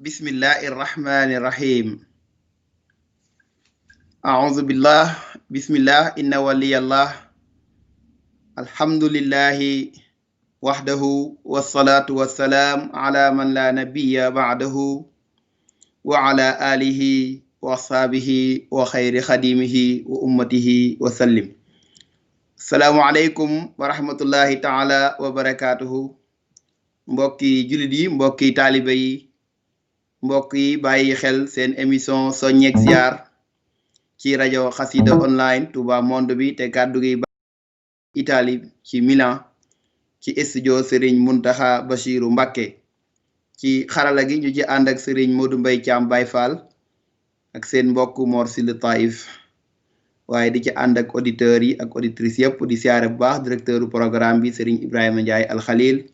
bismillahi irrahmani irrahim a'udhu billah bismillah inna waliyallah alhamdulillahi wahdahu wassalatu wassalam ala man la nabiyya ba'dahu wa ala alihi wa ashabihi wa khayri khadimihi wa ummatihi wa sallim. Assalamu alaykum wa rahmatullahi ta'ala wa barakatuhu. Mbokki jullit yi, mbokki taalibe yi, mbokk yi bàyyi xel seen émission soññeek ziar ci rajo xasida online Touba monde bi te kàddu gi ba Italie ci Milan ci studio Serigne Mountakha Bachirou Mbacké ci xarala gi ñu ci ànd ak Serigne Modou Mbaye Thiam Baye Fall ak seen mbokk Mor Sylla Taïf waaye di ci ànd ak auditeurs yi ak auditrices yëpp di siyaare bu baax directeur programme bi Serigne Ibrahima Ndiaye Al Khalil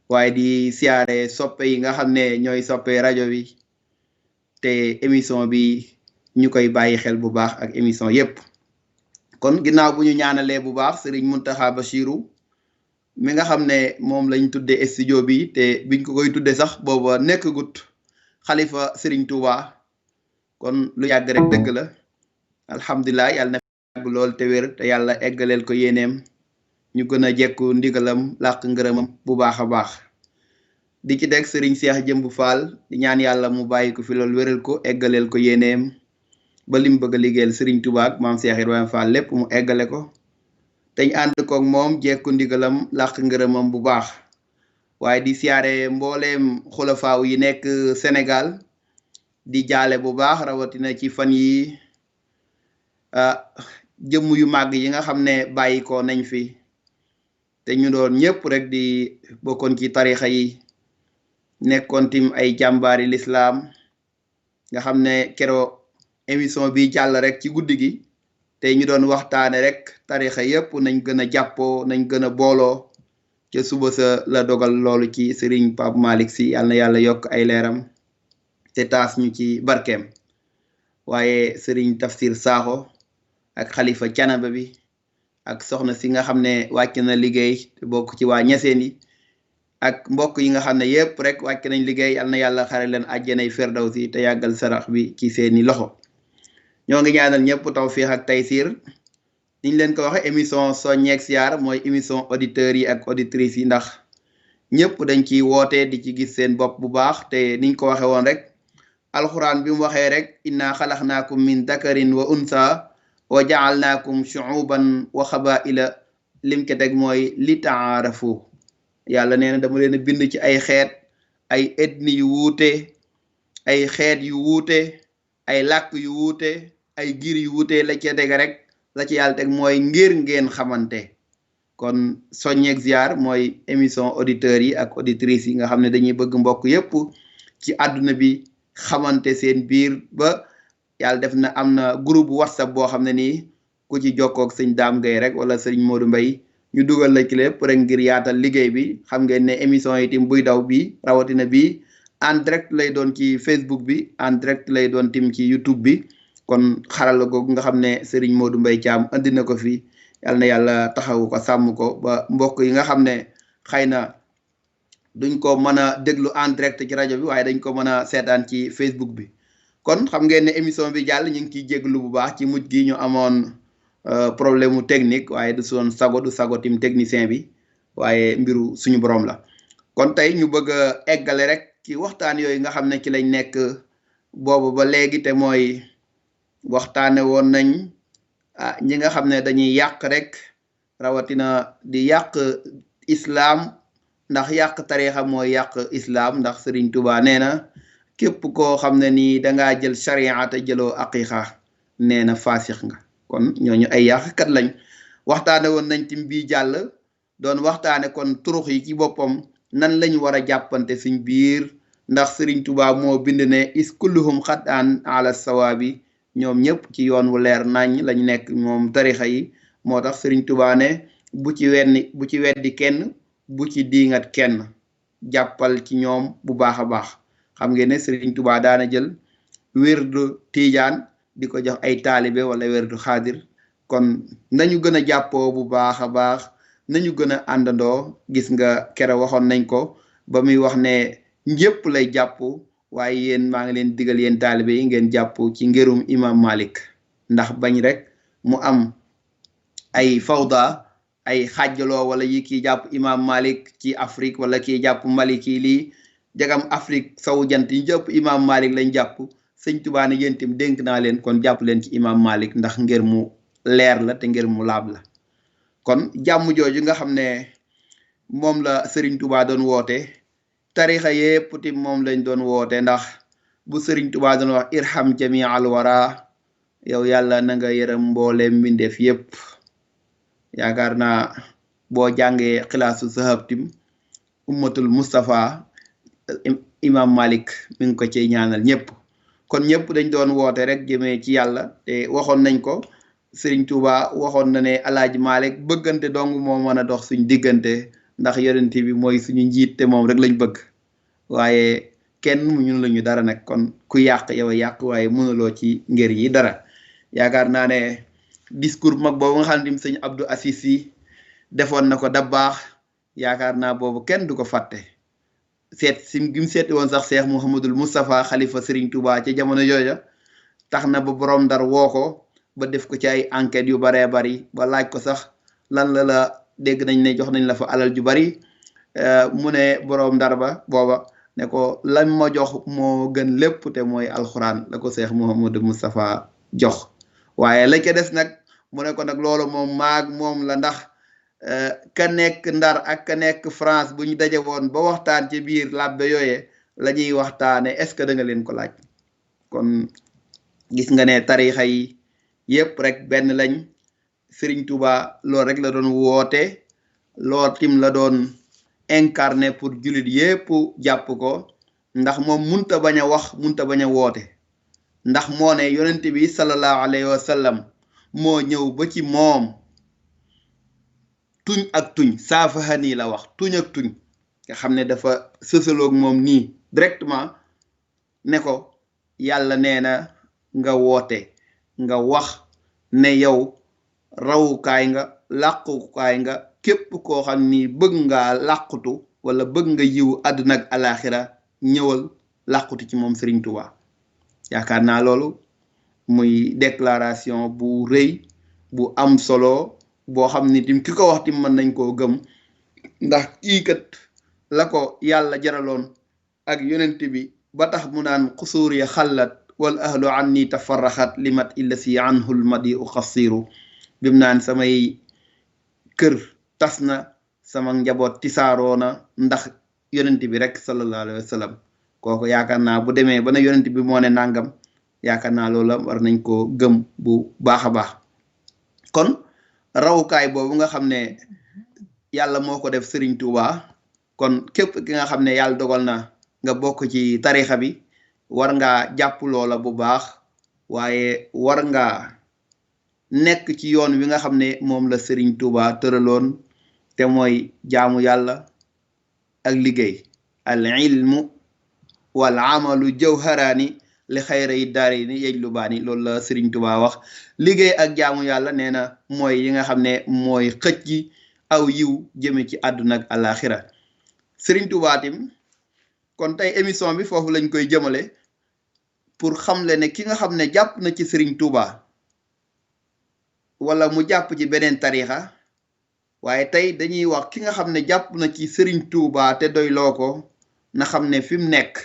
waaye di siyaare soppe yi nga xam ne ñooy soppe rajo bi te émission bi ñu koy bàyyi xel bu baax ak émission yépp. kon ginnaaw bu ñu ñaanalee bu baax Serigne Mountakha Bachirou mi nga xam ne moom lañ tudde studio bi te biñ ko koy tudde sax booba nekk gut xalifa Serigne Touba kon lu yàgg rek dëgg la alhamdulilah yàlla na yàgg lool te wér te yàlla eggaleel ko yéeneem ñu gën a jekku ndigalam làq ngërëmam bu baax a baax di ci deg Serigne Cheikh Jëmb Fall di ñaan yàlla mu bàyyi ko fi lool wéral ko eggaleel ko yéeneem ba lim bëgg a liggéeyal Serigne Touba ak maam Cheikh Ibrahima Fall lépp mu eggale ko te ñu ànd koog moom jekku ndigalam làq ngërëmam bu baax waaye di siyaare mbooleem xulafaaw yi nekk Sénégal di jaale bu baax rawatina ci fan yi jëmm yu màgg yi nga xam ne bàyyi ko nañ fi te ñu doon ñëpp rek di bokkoon ci tarixa yi nekkoon tim ay jàmbaari lislaam nga xam ne kero émission bi jàll rek ci guddi gi te ñu doon waxtaane rek tarixa yëpp nañ gën a jàppoo nañ gën a booloo ca suba sa la dogal loolu ci Serigne Pape Malick Sy yàlla na yàlla yokk ay leeram te taas ñu ci barkeem waaye Serigne Tafsir Sakho ak xalifa Canaba bi ak soxna si nga xam ne wàcc na liggéey te bokk ci waa ñeseen yi ak mbokk yi nga xam ne yépp rek wàcc nañ liggéey yal na yàlla xare leen àjjanay firdawsi te yàggal sarax bi ci seeni loxo ñoo ngi ñaanal ñëpp tawfiix ak taysiir niñ leen ko waxe émission soññeek siyaar mooy émission auditeurs yi ak auditrices yi ndax ñëpp dañ ciy woote di ci gis seen bopp bu baax te niñ ko waxe woon rek alxuraan bi mu waxee rek inna xalaxnaakum min dakarin wa unsa wa jaalnaakum shuuban wa xabaila lim ke teg mooy li taarafu yàlla nee na dama leen a bind ci ay xeet ay ethnie yu wuute ay xeet yu wuute ay làkk yu wuute ay giir yu wuute la ca teg rek la ci yàlla teg mooy ngir ngeen xamante kon soññeek ziar mooy émission auditeurs yi ak auditrices yi nga xam ne dañuy bëgg mbokk yépp ci àdduna bi xamante seen biir ba yàlla def na am na groupe whatsapp boo xam ne nii ku ci jokkoog sëñ Daam Gay rek wala sëñ Modou Mbay ñu dugal la ci lépp rek ngir yaatal liggéey bi xam ngeen ne émission yi tim buy daw bi rawatina bi en direct lay doon ci Facebook bi en direct lay doon tim ci YouTube bi kon xarala googu nga xam ne Serigne Modou Mbaye Thiam andi na ko fi yal na yàlla taxawu ko sàmm ko ba mbokk yi nga xam ne xëy na duñ ko mën a déglu en direct ci rajo bi waaye dañ ko mën a seetaan ci Facebook bi kon xam ngeen ne émission bi jàll ñu ngi ciy jéglu bu baax ci mujj gi ñu amoon problème mu technique waaye du soon du sago tim technicien bi waaye mbiru suñu borom la kon tey ñu bëgg a eggale rek ci waxtaan yooyu nga xam ne ci lañ nekk boobu ba léegi te mooy waxtaane woon nañ ñi nga xam ne dañuy yàq rek rawatina di yàq islam ndax yàq tarixa mooy yàq islam ndax Serigne Touba nee na képp koo xam ne nii dangaa jël charia te jëloo aqiqa nee na faasix nga kon ñooñu ay yàqkat lañ waxtaane woon nañ tim bii jàll doon waxtaane kon turux yi ci boppam nan lañ war a jàppante suñ biir ndax Serigne Touba moo bind ne is kulluhum xataan ala sawaabi ñoom ñëpp ci yoon wu leer nañ lañ nekk moom tarixa yi moo tax Serigne Touba ne bu ci weddi kenn bu ci diingat kenn jàppal ci ñoom bu baax a baax xam ngeen ne Serigne Touba daana jël wérdu tiijaan di ko jox ay taalibe wala wérdu xaadir kon nañu gën a jàppoo bu baax a baax nañu gën a àndandoo gis nga kere waxoon nañ ko ba muy wax ne ñëpp lay jàpp waaye yéen maa ngi leen digal yéen taalibe yi ngeen jàpp ci ngirum imam Malik ndax bañ rek mu am ay fawda ay xaajaloo wala yi kii jàpp imam Malik ci Afrique wala kii jàpp Mali kii lii jagam Afrique sowu jant yi jàpp imam Malik lañ jàpp sëñ Tuubaa ne yéen itam dénk naa leen kon jàpp leen ci imam Malik ndax ngir mu leer la te ngir mu laab la kon jàmm jooju nga xam ne moom la Serigne Touba doon woote tarixa yépp tim moom lañ doon woote ndax bu Serigne Touba doon wax irham jami al wara yow yàlla na nga yërëm mbooleem mbindeef yépp yaakaar naa boo jàngee xilaasu sahab tim ummatul Mustafa imam Malik mi ngi ko ciy ñaanal ñëpp kon ñëpp dañ doon woote rek jëmee ci yàlla te waxoon nañ ko Serigne Touba waxoon na ne Alaaji Malik bëggante dong moo mën a dox suñ diggante ndax yonent bi mooy suñu njiit te moom rek lañ bëgg waaye kenn ñun lañu dara nag kon ku yàq yow a yàq waaye mënuloo ci ngir yi dara yaakaar naa ne discours mag boobu nga xam ne sëñ Abdou Assis yi defoon na ko da baax yaakaar naa boobu kenn du ko fàtte gim seeti woon sax Cheikh Mouhamadul Moustapha xalifa Serigne Touba ca jamono yooya tax na ba borom Ndar woo ko ba def ko ci ay enquêtes yu baree bari ba laaj ko sax lan la dégg nañ ne jox nañ la fa alal ju bari mu ne borom Ndar ba booba ne ko lan ma jox moo gën lépp te mooy alxuraan la ko Cheikh Mouhamadou Moustapha jox waaye la ca des nag mu ne ko nag loolu moom maag moom la ndax ka nekk Ndar ak ka nekk France bu ñu daje woon ba waxtaan ci biir làbbe yooye la ñuy waxtaane est-ce que da nga leen ko laaj kon gis nga ne tarixa yi yépp rek benn lañ Serigne Touba loolu rek la doon woote loolu tim la doon incarné pour jullit yépp jàpp ko ndax moom munta bañ a wax munta bañ a woote ndax moo ne yonent bi sallallahu alayhi wa sallam moo ñëw ba ci moom tuñ ak tuñ saafaxa nii la wax tuñ ak tuñ nga xam ne dafa sësaloog moom nii directement ne ko yàlla nee na nga woote nga wax ne yow rawukaay nga làqukaay nga képp koo xam ni bëgg nga làqutu wala bëgg nga yiw àdduna ak alaxira ñëwal làqutu ci moom Serigne Touba yaakaar naa loolu muy déclaration bu rëy bu am solo boo xam ni tim ki ko wax tim mën nañ koo gëm ndax kii kat la ko yàlla jaraloon ak yonent bi ba tax mu naan xusuur ya xallat wal ahlu anni tafarraxat limat illa si anhul madi u xassiru bimu naan samay kër tas na sama njaboot tisaaroo na ndax yonent bi rek sallallahu alayhi wa sallam kooku yaakaar naa bu demee ba ne yonent bi moo ne nangam yaakaar naa loola war nañ koo gëm bu baax a baax kon rawukaay boobu nga xam ne yàlla moo ko def Serigne Touba kon képp ki nga xam ne yàlla dogal na nga bokk ci tarixa bi war ngaa jàpp loola bu baax waaye war ngaa nekk ci yoon wi nga xam ne moom la Serigne Touba tëraloon te mooy jaamu yàlla ak liggéey al ilmu wal amalu jawharaani li xayra yi daari ni yej lu baani loolu la Serigne Touba wax liggéey ak jaamu yàlla nee na mooy yi nga xam ne mooy xëcc ji aw yiw jëme ci àdduna ak alaxira Serigne Touba tim kon tey émission bi foofu lañ koy jëmale pour xamle ne ki nga xam ne jàpp na ci Serigne Touba wala mu jàpp ci beneen tarixa waaye tey dañuy wax ki nga xam ne jàpp na ci Serigne Touba te doyloo ko na xam ne fi mu nekk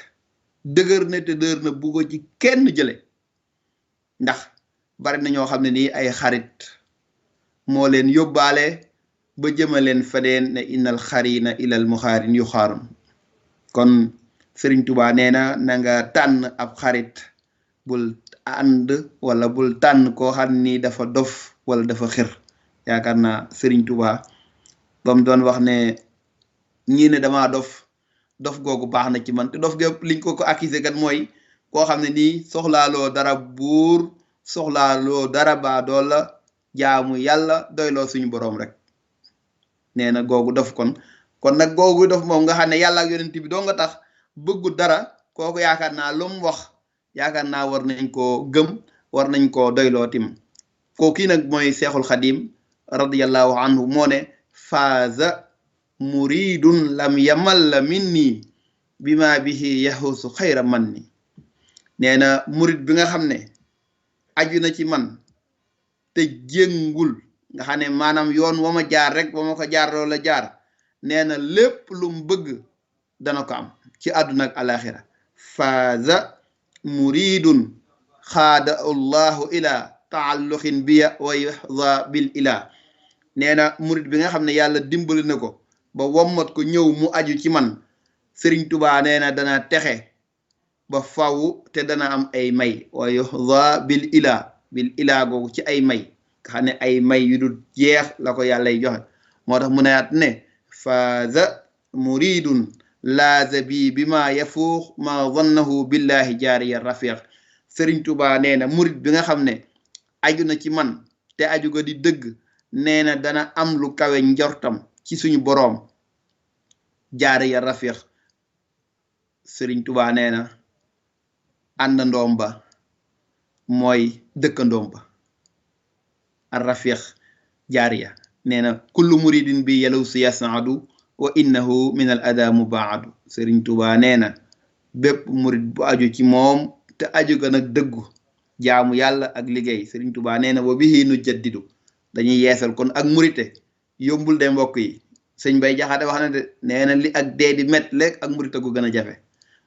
dëgër na te dër na bu ko ci kenn jële ndax bari na ñoo xam ne nii ay xarit moo leen yóbbaale ba jëmaleen fadeen ne innal xarina ilal muxaarin yu xaarum kon Serigne Touba nee na na nga tànn ab xarit bul ànd wala bul tànn koo xam ni dafa dof wala dafa xir yaakaar naa Serigne Touba ba mu doon wax ne ñii ne damaa dof googu baax na ci man te dof gépp liñ ko accusé kat mooy koo xam ne nii soxlaaloo dara buur soxlaaloo dara baadoo la jaamu yàlla doyloo suñu boroom rek nee na googu dof kon nag googu dof moom nga xam ne yàlla ak yonent bi doo nga tax bëggu dara kooku yaakaar naa lu mu wax yaakaar naa war nañ koo gëm war nañ koo doyloo tim kooku nag mooy seexul xadim radiyallahu anhu moo ne faaza muridun lam yamalla minni bima bihi yahusu xayra man ni nee na murid bi nga xam ne aju na ci man te jéngul nga xam ne maanaam yoon wa ma jaar rek ba ma ko jaar loola jaar nee na lépp lu mu bëgg dana ko am ci àdduna ak alaxira faaza muridun xaada allahu ila taalluxin biya wa yaxza bil ila nee na murid bi nga xam ne yàlla dimbali na ko ba wommat ko ñëw mu aju ci man Serigne Touba nee na dana texe ba faw te dana am ay may wa yaxza bil ila googu ci ay may nga xam ne ay may yu dul jeex la ko yàllay joxe moo tax mu neyaat ne faaza muridun laaza bi ma yafuux ma zannahu billahi jaariya rafiq Serigne Touba nee na murid bi nga xam ne aju na ci man te aju ga di dëgg nee na dana am lu kawe njortam ci suñu boroom jaariya rafiq Serigne Touba nee na àndandoom ba mooy dëkkandoom ba ar rafiq jaariya nee na kullu muridin bi yalaw si yasaadu wa innahu min al ada mubaadu Serigne Touba nee na bépp murid bu aju ci moom te aju ga nag dëggu jaamu yàlla ak liggéey Serigne Touba nee na wa bihi nu jaddidu dañuy yeesal kon ak murite yombul de mbokk yi sëñ Bay Jaxate wax na de nee na li ak dee di met lekk ak murite gu gën a jafe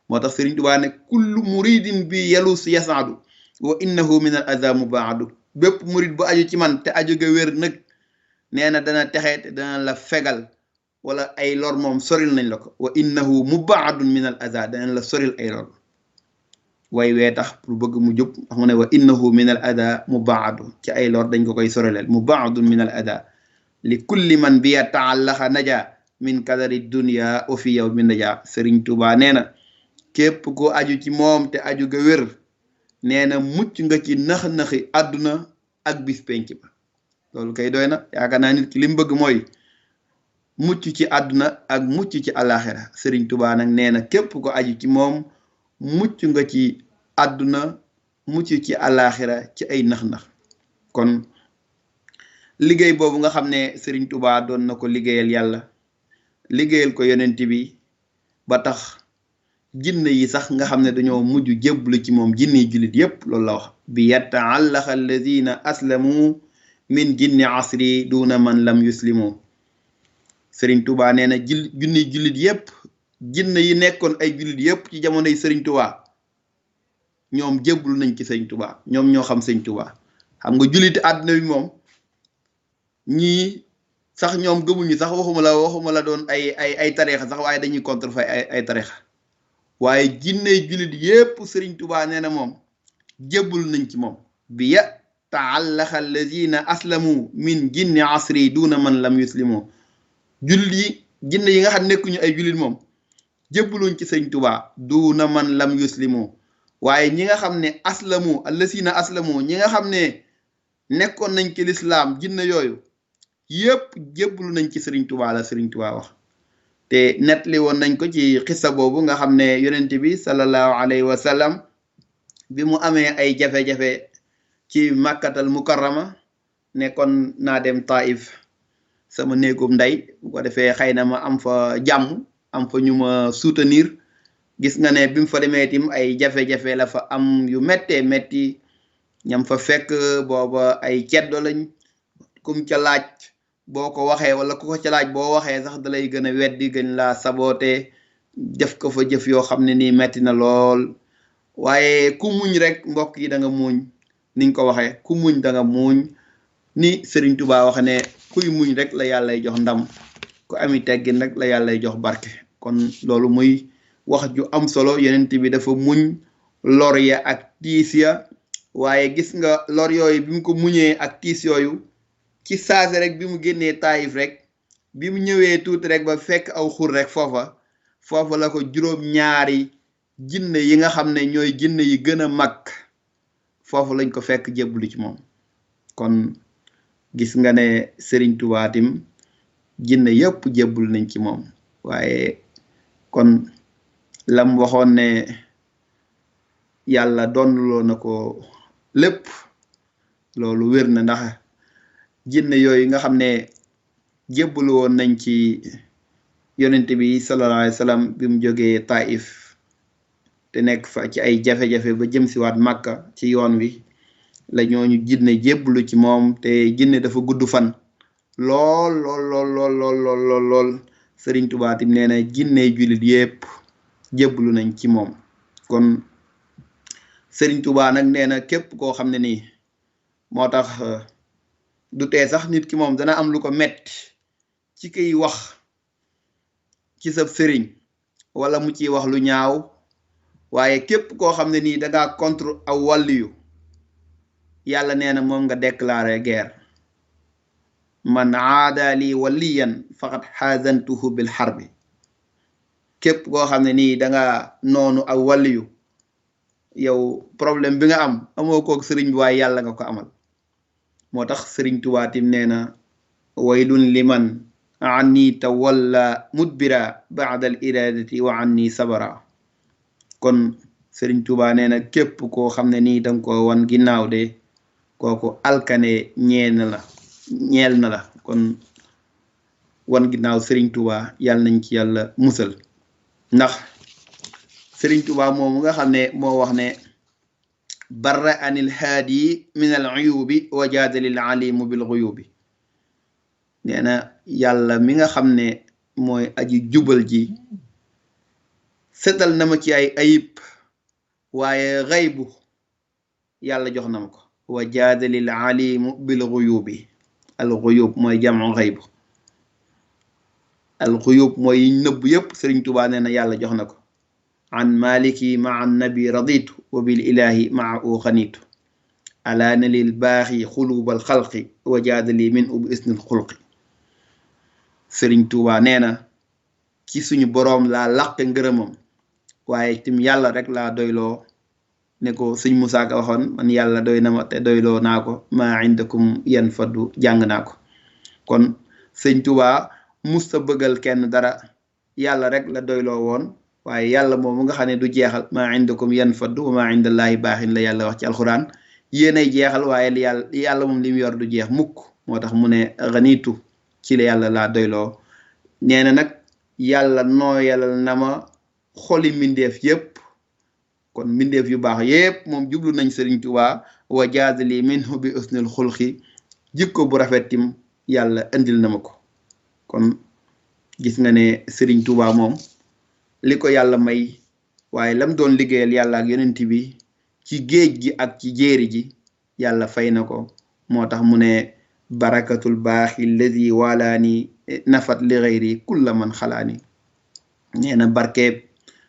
moo tax Serigne Touba ne kullu muridin bi yalaw si yasaadu wa innahu min al ada mubaadu bépp murid bu aju ci man te aju ga wér nag nee na dana texe te dana la fegal wala ay lor moom soril nañ la ko wa innahu mubaadun min al aza dana la soril ay lor way wee tax pour bëgg mu jub wax mu ne wa innahu min al ada mubaadu ci ay lor dañ ko koy sorileel mubaadun min al ada li kulli man bi yataallaxa naja min kadari dunia wa fi yawmi naja Serigne Touba nee na képp ko aju ci moom te aju ga wér nee na mucc nga ci nax-naxi àdduna ak bis penc ba loolu kay doy na yaakaar naa nit ki li mu bëgg mooy mucc ci àdduna ak mucc ci alaxira Serigne Touba nag nee na képp ko aju ci moom mucc nga ci àdduna mucc ci alaxira ci ay nax-nax kon liggéey boobu nga xam ne Serigne Touba doon na ko liggéeyal yàlla liggéeyal ko yonent bi ba tax jinne yi sax nga xam ne dañoo mujj jébbalu ci moom jinne yi jullit yépp loolu la wax bi yata'allaqa alladina aslamu min jinni asri duna man lam yuslimu Sëriñ Tuubaa nee na junni jullit yépp jinne yi nekkoon ay jullit yépp ci jamonoy Sëriñ Tuubaa ñoom jébbul nañ ci Sëriñ Tuubaa ñoom ñoo xam Sëriñ Tuubaa xam nga julliti àdduna bi moom ñii sax ñoom gëmuñu sax waxuma la doon ay tariixa sax waaye dañuy contre fay ay tariixa waaye jinne jullit yépp Sëriñ Tuubaa nee na moom jébbul nañ ci moom bi ya taallaxa allazina aslamu min jinni asri duna man lam yuslimu jullit yi jinne yi nga xam nekkuñu ay jullit moom jébbuluñ ci Sëriñ Tuubaa duna man lam yuslimu waaye ñi nga xam ne aslamu allazina aslamu ñi nga xam ne nekkoon nañ ci lislaam jinne yooyu yépp jébbulu nañ ci Sëriñ Tuubaa la Sëriñ Tuubaa wax te nettali woon nañ ko ci xissa boobu nga xam ne yonent bi sallallahu alayhi wa sallam bi mu amee ay jafe-jafe ci màkkatal mukarrama nekkoon naa dem Taif sama néegum ndey bu ko defee xëy na ma am fa jàmm am fa ñu ma soutenir gis nga ne bi mu fa demee tim ay jafe-jafe la fa am yu méttee métti ñam fa fekk booba ay ceddo lañ kum ca laaj boo ko waxee wala ku ko ca laaj boo waxee sax dalay gën a weddi gën laa saboote def ko fa jëf yoo xam ne nii metti na lool waaye ku muñ rek mbokk yi da nga muñ niñ ko waxee ku muñ da nga muñ ni Sëriñ Tuubaa wax ne kuy muñ rek la yàllay jox ndam ku ami teggin rek la yàllay jox barke kon loolu muy wax ju am solo yonent bi dafa muñ lor ya ak tiis ya waaye gis nga lor yooyu bi mu ko muñee ak tiis yooyu ci saase rek bi mu génnee Taayif rek bi mu ñëwee tuuti rek ba fekk aw xur rek foofa la ko juróom-ñaari jinne yi nga xam ne ñooy jinne yi gën a mag foofu lañ ko fekk jébbalu ci moom kon gis nga ne Sëriñ Tuubaa tim jinne yépp jébbul nañ ci moom waaye kon lam waxoon ne yàlla doonuloo na ko lépp loolu wér na ndax jinne yooyu nga xam ne jébbalu woon nañ ci yonent bi sallallahu alayhi wa sallam bi mu jógee Taif te nekk fa ci ay jafe-jafe ba jëm si waat Màkka ci yoon wi la ñooñu jinne jébbalu ci moom te jinne dafa gudd fan lool lool Sëriñ Tuubaa tim nee na jinne jullit yépp jébbalu nañ ci moom kon Sëriñ Tuubaa nag nee na képp koo xam ne nii moo tax du tee sax nit ki moom dana am lu ko metti ci kiy wax ci sa sëriñ wala mu ciy wax lu ñaaw waaye képp koo xam ne nii dangaa contre aw wàlliyu yàlla nee na moom nga déclaré guerre man aada li waliyan faqad xaasantuhu bil xarbi képp koo xam ne nii danga noonu aw wàlliyu yow problème bi nga am amoo koog sëriñ bi waaye yàlla nga ko amal moo tax Sëriñ Tuubaa tim nee na waylun liman anni tawalla mudbira baada al iradati wa anni sabara kon Sëriñ Tuubaa nee na képp koo xam ne nii danga ko wan ginnaaw de kooku alkane ñeel na la kon wan ginnaaw Sëriñ Tuubaa yàlla nañ ci yàlla musal ndax Sëriñ Tuubaa moomu nga xam ne moo wax ne barra anil haadi min al uyubi wa jaadalil alimu bil xuyubi nee na yàlla mi nga xam ne mooy aji jubal ji setal na ma ci ay ayib waaye xaybu yàlla jox na ma ko wa jaadalil alimu bil xuyubi al xuyub mooy jamu xaybu al xuyub mooy nëbb yépp Sëriñ Tuubaa nee na yàlla jox na ko an maliki maa nabi raditu wa bil ilahi maa u xanitu alaana lil baaxi xulubal xalqi wa jaadali min ub isnil xulqi Sëriñ Tuubaa nee na ci suñu boroom laa laqe ngërëmam waaye tim yàlla rek laa doyloo ne ko Sëñ Musaa Ka waxoon man yàlla doy na ma te doyloo naa ko maa indakum yan faddu jàng naa ko kon Sëñ Tuubaa musta bëggal kenn dara yàlla rek la doyloo woon waaye yàlla moomu nga xam ne du jeexal maa indakum yan faddu wa maa indallaahi baaxin la yàlla wax ci alxuraan yéenay jeexal waaye yàlla moom li mu yor du jeex mukk moo tax mu ne xaniitu ci la yàlla laa doyloo nee na nag yàlla nooyalal na ma xoli mbindeef yépp kon mbindeef yu baax yépp moom jublu nañ Sëriñ Tuubaa wa jaadali minhu bi usnil xulqi jikko bu rafet tim yàlla indil na ma ko. kon gis nga ne Serigne Touba moom li ko yàlla may waaye lam doon liggéeyal yàlla ak yonent bi ci géej gi ak ci jéeri ji yàlla fay na ko. moo tax mu ne barakatul baaxi lazi walaani nafat li xayri kulla man xalaani. nee na barkeeb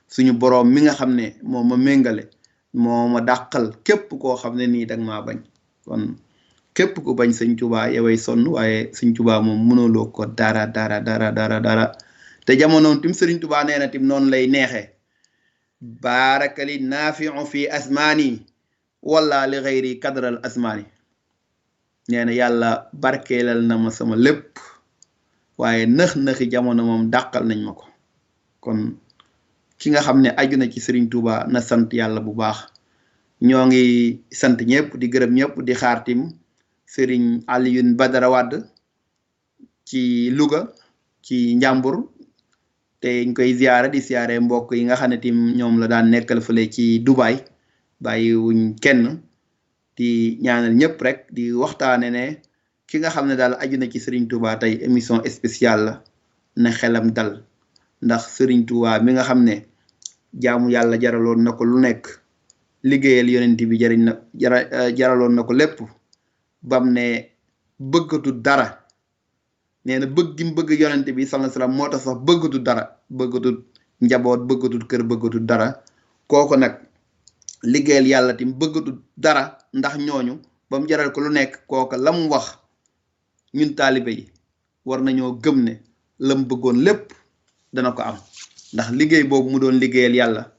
suñu boroom mi nga xam ne moo ma méngale moo ma dàqal képp koo xam ne nii danga maa bañ. kon képp ku bañ Sëñ Tuubaa yoway sonn waaye Sëñ Tuubaa moom mënuloo ko dara dara dara dara dara. te jamonoon tim Sëriñ Tuubaa nee na tim noonu lay neexee. baarakali naafiu fi asmaani wala li xayri kadral asmaani. nee na yàlla barkeelal na ma sama lépp waaye nëx-nëxi jamono moom dàqal nañ ma ko. kon ki nga xam ne aju na ci Serigne Touba na sant yàlla bu baax. ñoo ngi sant ñëpp di gërëm ñëpp di xaar tim Serigne Alioune Badara Wade ci Louga ci Njàmbur te ñu koy ziyaara di ziyaare mbokk yi nga xam ne tim ñoom la daan nekkal fële ci Dubaay bàyyi wuñ kenn. di ñaanal ñëpp rek di waxtaane ne ki nga xam ne daal aju na ci Serigne Touba tey émission spéciale la na xelam dal ndax Serigne Touba mi nga xam ne jaamu yàlla jaraloon na ko lu nekk liggéeyal yonent bi jaraloon na ko lépp bam ne bëggatu dara. nee na bëgg gi mu bëgg yonent bi sallallahu alayhi wasallam moo tax sax bëggatu dara bëggatu njaboot bëggatu kër bëggatu dara. kooku nag liggéeyal yàlla tim bëggatu dara ndax ñooñu ba mu jaral ko lu nekk kooka la mu wax ñun taalibe yi war nañoo gëm ne la mu bëggoon lépp dana ko am ndax liggéey boobu mu doon liggéeyal yàlla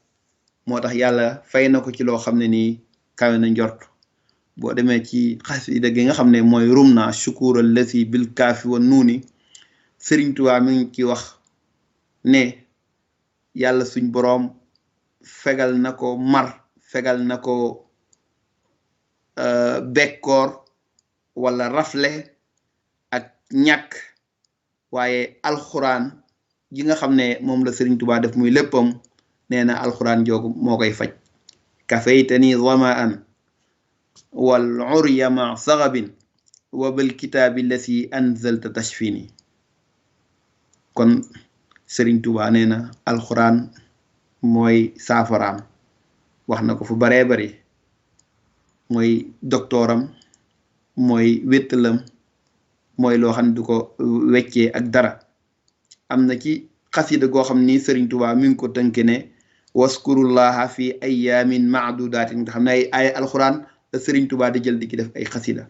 moo tax yàlla fay na ko ci loo xam ne nii kawe na njort. boo demee ci xasida gi nga xam ne mooy rum naa shukural lasi bil kaafi wa nuuni Serigne Touba mi ngi ci wax ne yàlla suñ boroom fegal na ko mar fegal na ko bekkoor wala rafle ak ñàkk waaye alxuraan ji nga xam ne moom la Serigne Touba def muy léppam nee na alxuraan joogu moo koy faj. kafaytani zamaan wal urya ma saxabin wa bil kitaabi lasi anzalta tashfini. kon Serigne Touba nee na alxuraan mooy saafaraam wax na ko fu baree bari mooy doktooram mooy wéttalam mooy loo xam ne du ko weccee ak dara. am na ci xasida goo xam ni Serigne Touba mi ngi ko tënke ne waskurullaha fi ayamin maadudatin nga xam ne ay alxuraan la Serigne Touba di jël di ki def ay xasida.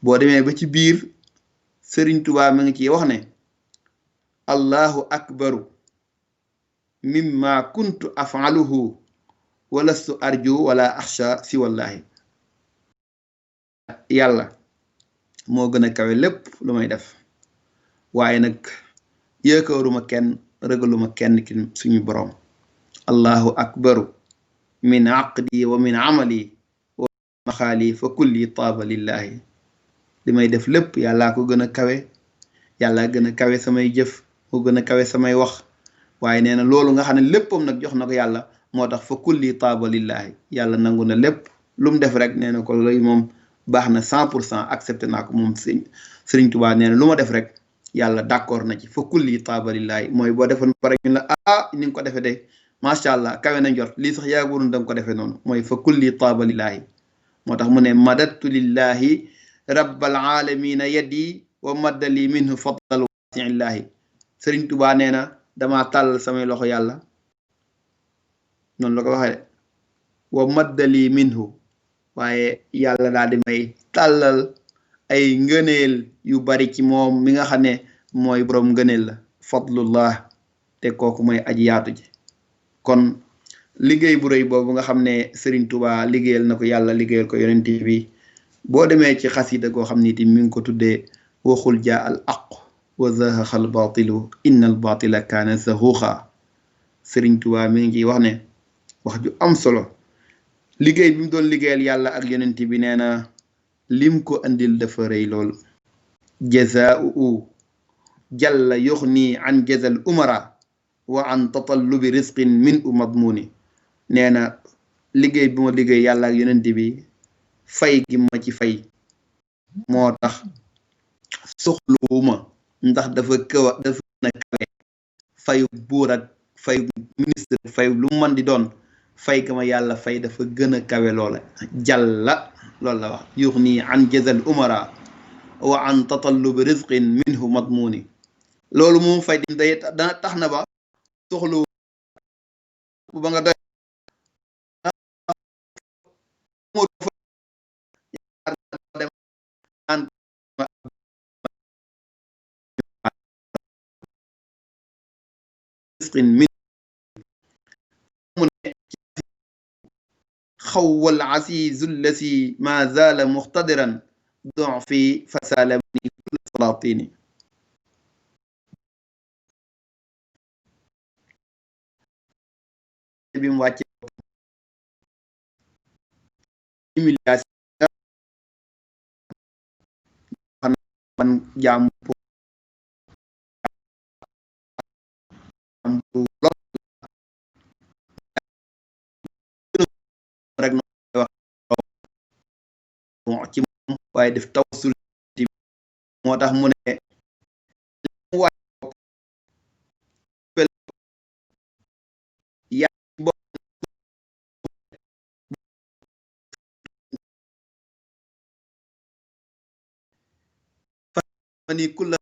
boo demee ba ci biir Serigne Touba mi ngi ci wax ne allahu akbaru mimma kuntu af'aluhu walastu arju wala axsha si wallahi. yàlla moo gën a kawe lépp lu may def waaye nag yaakaaruma kenn ragaluma kenn ki suñu boroom. allahu akbaru min aqdi wa min amali wa maxaali fa kulli taaba lillahi. li may def lépp yàllaa ko gën a kawe yàllaa gën a kawe samay jëf moo gën a kawe samay wax waaye nee na loolu nga xam ne léppam nag jox na ko yàlla moo tax fa kulli taaba lillahi. yàlla nangu na lépp lu mu def rek nee na ko lay moom baax na 100% accepté naa ko moom Serigne Touba nee na lu ma def rek yàlla d'accord na ci fa kulli taaba lillahi. mooy boo defoon pare ñu la ni nga ko defee de macha allah kawe na njort lii sax yaagurun da nga ko defee noonu mooy fa kulli taaba lillahi. moo tax mu ne madattu lillahi rabbal alamina yaddi wa maddali minhu fadal wasiillahi. Serigne Touba nee na damaa tàllal samay loxo yàlla noonu la ko waxee wa maddali minhu waaye yàlla daal di may tàllal ay ngëneel yu bari ci moom mi nga xam ne mooy boroom ngëneel la fadlullah te kooku mooy aji yaatu ji. kon liggéey bu rëy boobu nga xam ne Serigne Touba liggéeyal na ko yàlla liggéeyal ko yonent bi boo demee ci xasida goo xam ni ti mi ngi ko tuddee waxul jaa al aq wa zahaqa al batilu inna al batila kaana zahuqa. Serigne Touba mi ngi wax ne wax ju am solo liggéey bi mu doon liggéeyal yàlla ak yonent bi nee na lim ko andil dafa rëy lool. jazaa'u jalla yuxni an jazal umara wa an tatallubi risqin min u madmuni. nee na liggéey bi ma liggéey yàlla ak yonent bi fay gi ma ci fay moo tax soxluwuma ndax dafa gën a kawe fayu buur ak fayu ministre fayu lu mën di doon fay ga ma yàlla fay dafa gën a kawe loola jàlla loolu la wax yuxni an jazal umara wa an tatallubi rizqin minhu madmuni loolu moom fay di day dana tax na ba soxlu ba nga doy dem an rizqin min mu ne xawwal asiizu llasi ma zaala muxtadiran ضعفي فسالمني كل سلاطيني bi mu wàcce humiliation man jaam bu lot rek no wax ci moom waaye def tawassul moo tax mu ne mu wàcc mani kulla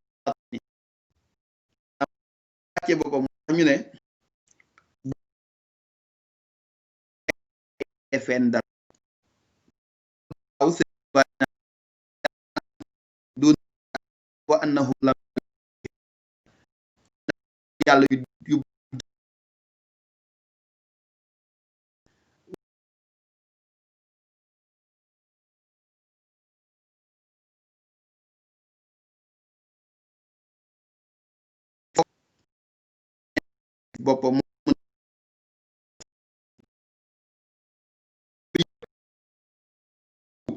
wàcce boppam ñu ne fen dara aw dun wa annahu la yàlla yu boppam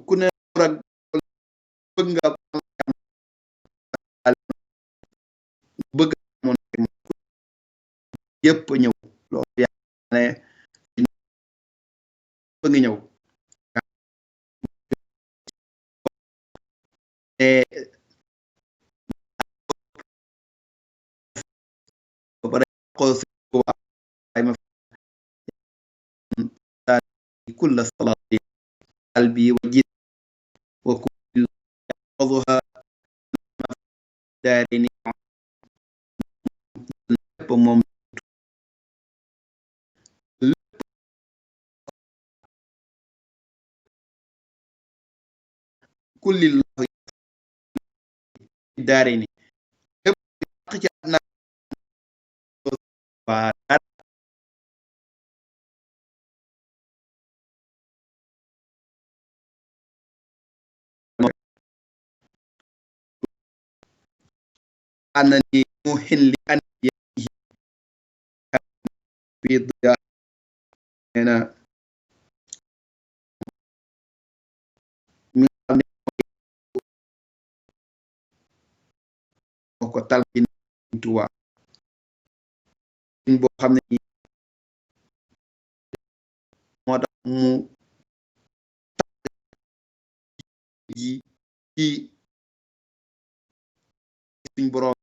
ku ne rek bëgg nga bëgg moon yëpp ñëw loolu yàlla ne bëgg ñëw ba pare xool ma kulla salaati qalbi wa jid wa kullu yahfazuha daarini lépp moom kulli lahu daarini lépp ci àddina waa أنني موهن لأنبيائه في ضياء هنا mi nga xam ne moo ko talkin Tuubaa boo xam ne nii moo tax mu ji ci suñ boroom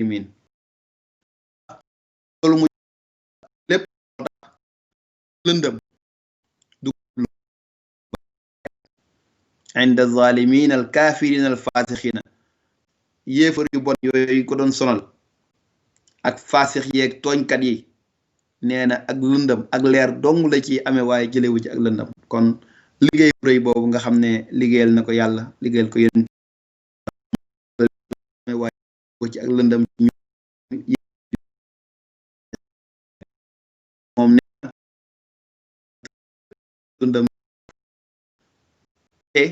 min loolu mu lépp lëndëm du inda zalimin al kafirin al fasixina yéefar yu bon yooyu ko doon sonal ak fasix yeeg tooñkat yi nee na ak lëndëm ak leer dong la ci amee waaye jëlewu ci ak lëndëm kon liggéey bu rëy boobu nga xam ne liggéeyal na ko yàlla liggéeyal ko yéen waaye ko ci ak lëndëm ci ñu moom nee na lëndëm te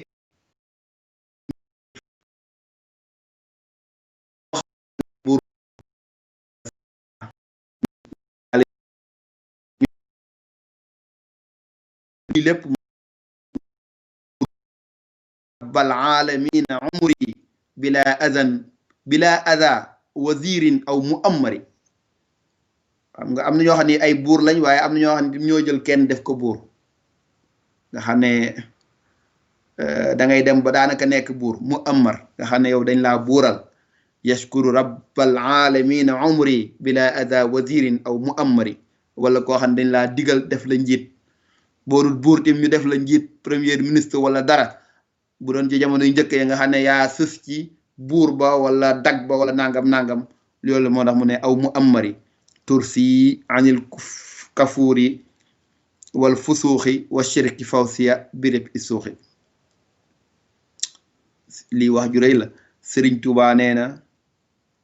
buur lépp bal aalamiina umri bila adan bila ada wazirin aw muammari xam nga am na ñoo xam ne ay buur lañ waaye am na ñoo xam ne ñoo jël kenn def ko buur nga xam ne da ngay dem ba daanaka nekk buur mu ammar nga xam ne yow dañ laa buural yashkuru rabbal alamina umri bila ada wazirin aw mu ammari wala koo xam ne dañ laa digal def la njiit boo dul buur tim ñu def la njiit premier ministre wala dara bu doon ci jamono yu njëkk ya nga xam ne yaa sës ci buur ba wala dag ba wala nangam loolu moo tax mu ne aw mu ammari tursi anil kafuuri wal fusuuxi wa shirki fawsiya birib isuuxi lii wax ju rëy la Sëriñ Tuubaa nee na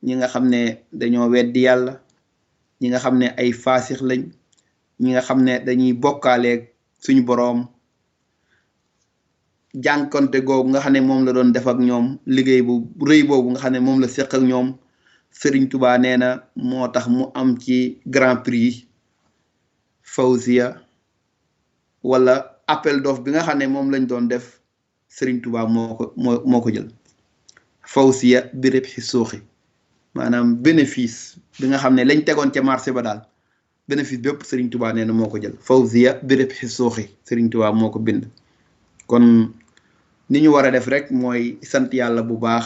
ñi nga xam ne dañoo weddi yàlla ñi nga xam ne ay faasix lañ ñi nga xam ne dañuy bokkaaleeg suñu boroom jànkonte googu nga xam ne moom la doon def ak ñoom liggéey bu rëy boobu nga xam ne moom la seq ak ñoom Sëriñ Tuubaa nee na moo tax mu am ci grand prix Fawziya wala appel d'offre bi nga xam ne moom lañ doon def Sëriñ Tuubaa moo ko jël Fawziya bi rëb xi suuxi maanaam bénéfice bi nga xam ne lañ tegoon ca marché ba daal bénéfice bépp Sëriñ Tuubaa nee na moo ko jël Fawziya bi rëb xi suuxi Sëriñ Tuubaa moo ko bind kon ni ñu war a def rek mooy sant yàlla bu baax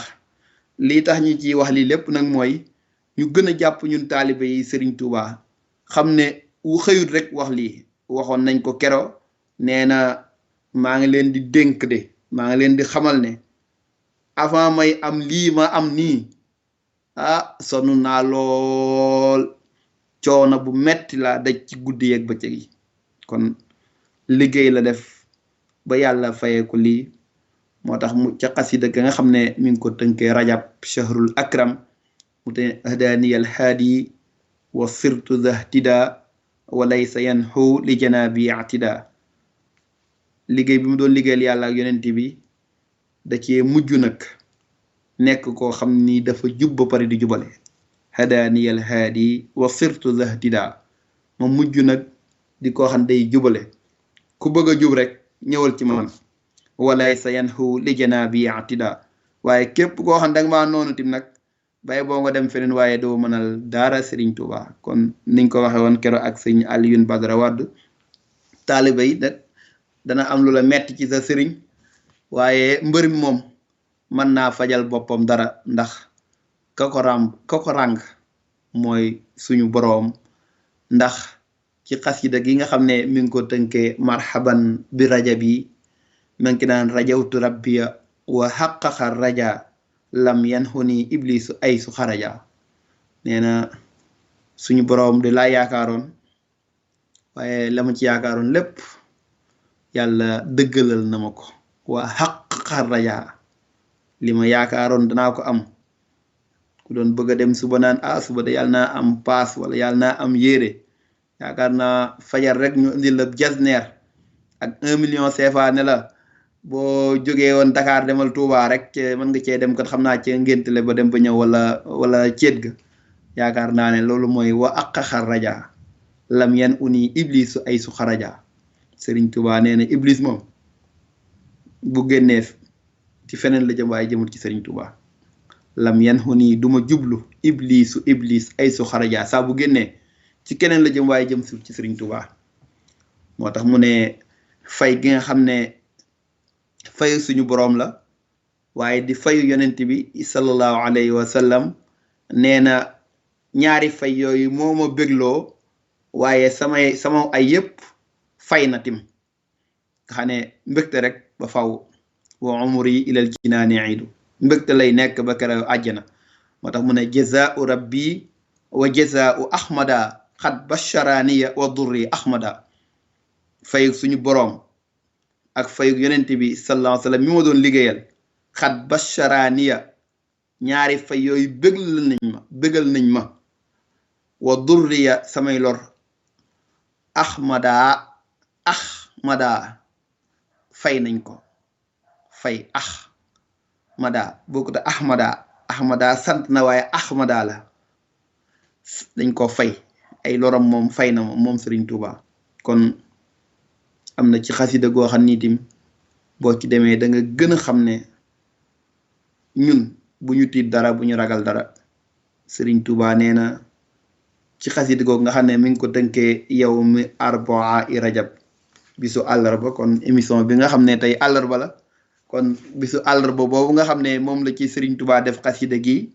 lii tax ñu ci wax lii lépp nag mooy ñu gën a jàpp ñun taalibe yi Sëriñ Tuubaa xam ne wu xëyut rek wax lii waxoon nañ ko kero nee na maa ngi leen di dénk de maa ngi leen di xamal ne avant may am lii ma am nii sonn naa lool coono bu metti laa daj ci guddi yeeg bëccëg yi kon liggéey la def ba yàlla fayee ko lii moo tax mu ca xasida ga nga xam ne mi ngi ko tënkee rajab shahrul akram mu te ahdaniyal haadi wa sirtu zahtida wa laysa yanxu li janaabi atida liggéey bi mu doon liggéeyal yàlla ak yonent bi da cee mujj nag nekk koo xam ni dafa jub ba pare di jubale hadaniyal haadi wa sirtu zahtida ma mujj nag di koo xam day jubale ku bëgg a jub rek ñëwal ci man walay sa yanxu li janaabi atida waaye képp koo xam danga maa noonu tim nag bay boo nga dem feneen waaye doo mënal daara Sëriñ Tuubaa kon niñ ko waxe woon kero ak sëñ Alioune Badara Wade taaliba yi nag dana am lu la metti ci sa sëriñ waaye mbër mi moom mën naa fajal boppam dara ndax ka ko ràng mooy suñu boroom ndax ci xasida gi nga xam ne mi ngi ko tënkee marhaban bi rajabi ma ngi naan rajawtu rabbiya wa xaqaqa raja lam yanxuni iblisu ay su xaraja nee na suñu boroom di laa yaakaaroon waaye la ma ci yaakaaroon lépp yàlla dëggalal na ma ko wa xaqaqa raja li ma yaakaaroon danaa ko am ku doon bëgg a dem suba naan suba de yàlla naa am paas wala yàlla naa am yére yaakaar naa fajar rek ñu indil la jasneer ak 1 million CFA ne la boo jógee woon Dakar demal Touba rek mën nga cee dem kat xam naa cee ngéntele ba dem ba ñëw wala ceet ga yaakaar naa ne loolu mooy wa aqaxar raja lam yan uni iblisu ay su xaraja Sëriñ Touba nee na iblis moom bu génnee ci feneen la jëm waaye jëmul ci Sëriñ Touba lam yan uni duma jublu iblis ay su xaraja saa bu génnee ci keneen la jëm waaye jëm suuf ci Sëriñ Tuubaa moo tax mu ne fay gi nga xam ne fayu suñu boroom la waaye di fayu yonent bi sallallahu alayhi wa sallam nee na ñaari fay yooyu moo ma bégloo waaye sama ay yëpp fay na tim nga xam ne mbégte rek ba faw wa umri ilal jinaani iidu mbégte lay nekk ba keroog àjjana moo tax mu ne jazaau rabbi wa jazaau ahmada xat basharaniya wa durri ahmada fayug suñu boroom ak fayug yonent bi sallallahu alayhi wa sallam mi ma doon liggéeyal xat basharaniya ñaari fay yooyu bégal nañ ma wa durriya samay lor ahmada fay nañ ko fay ahmada bokkut ahmada sant na waaye ahmada la dañ ko fay ay loram moom fay na moom Sëriñ Tuubaa kon am na ci xasida goo xam ni tim boo ci demee da nga gën a xam ne ñun bu ñu tiit dara bu ñu ragal dara Sëriñ Tuubaa nee na ci xasida googu nga xam ne mi ngi ko tënkee yow mi arbaa i rajab bisu àllarba. kon émission bi nga xam ne tey àllarba la kon bisu àllarba boobu nga xam ne moom la ci Serigne Touba def xasida gi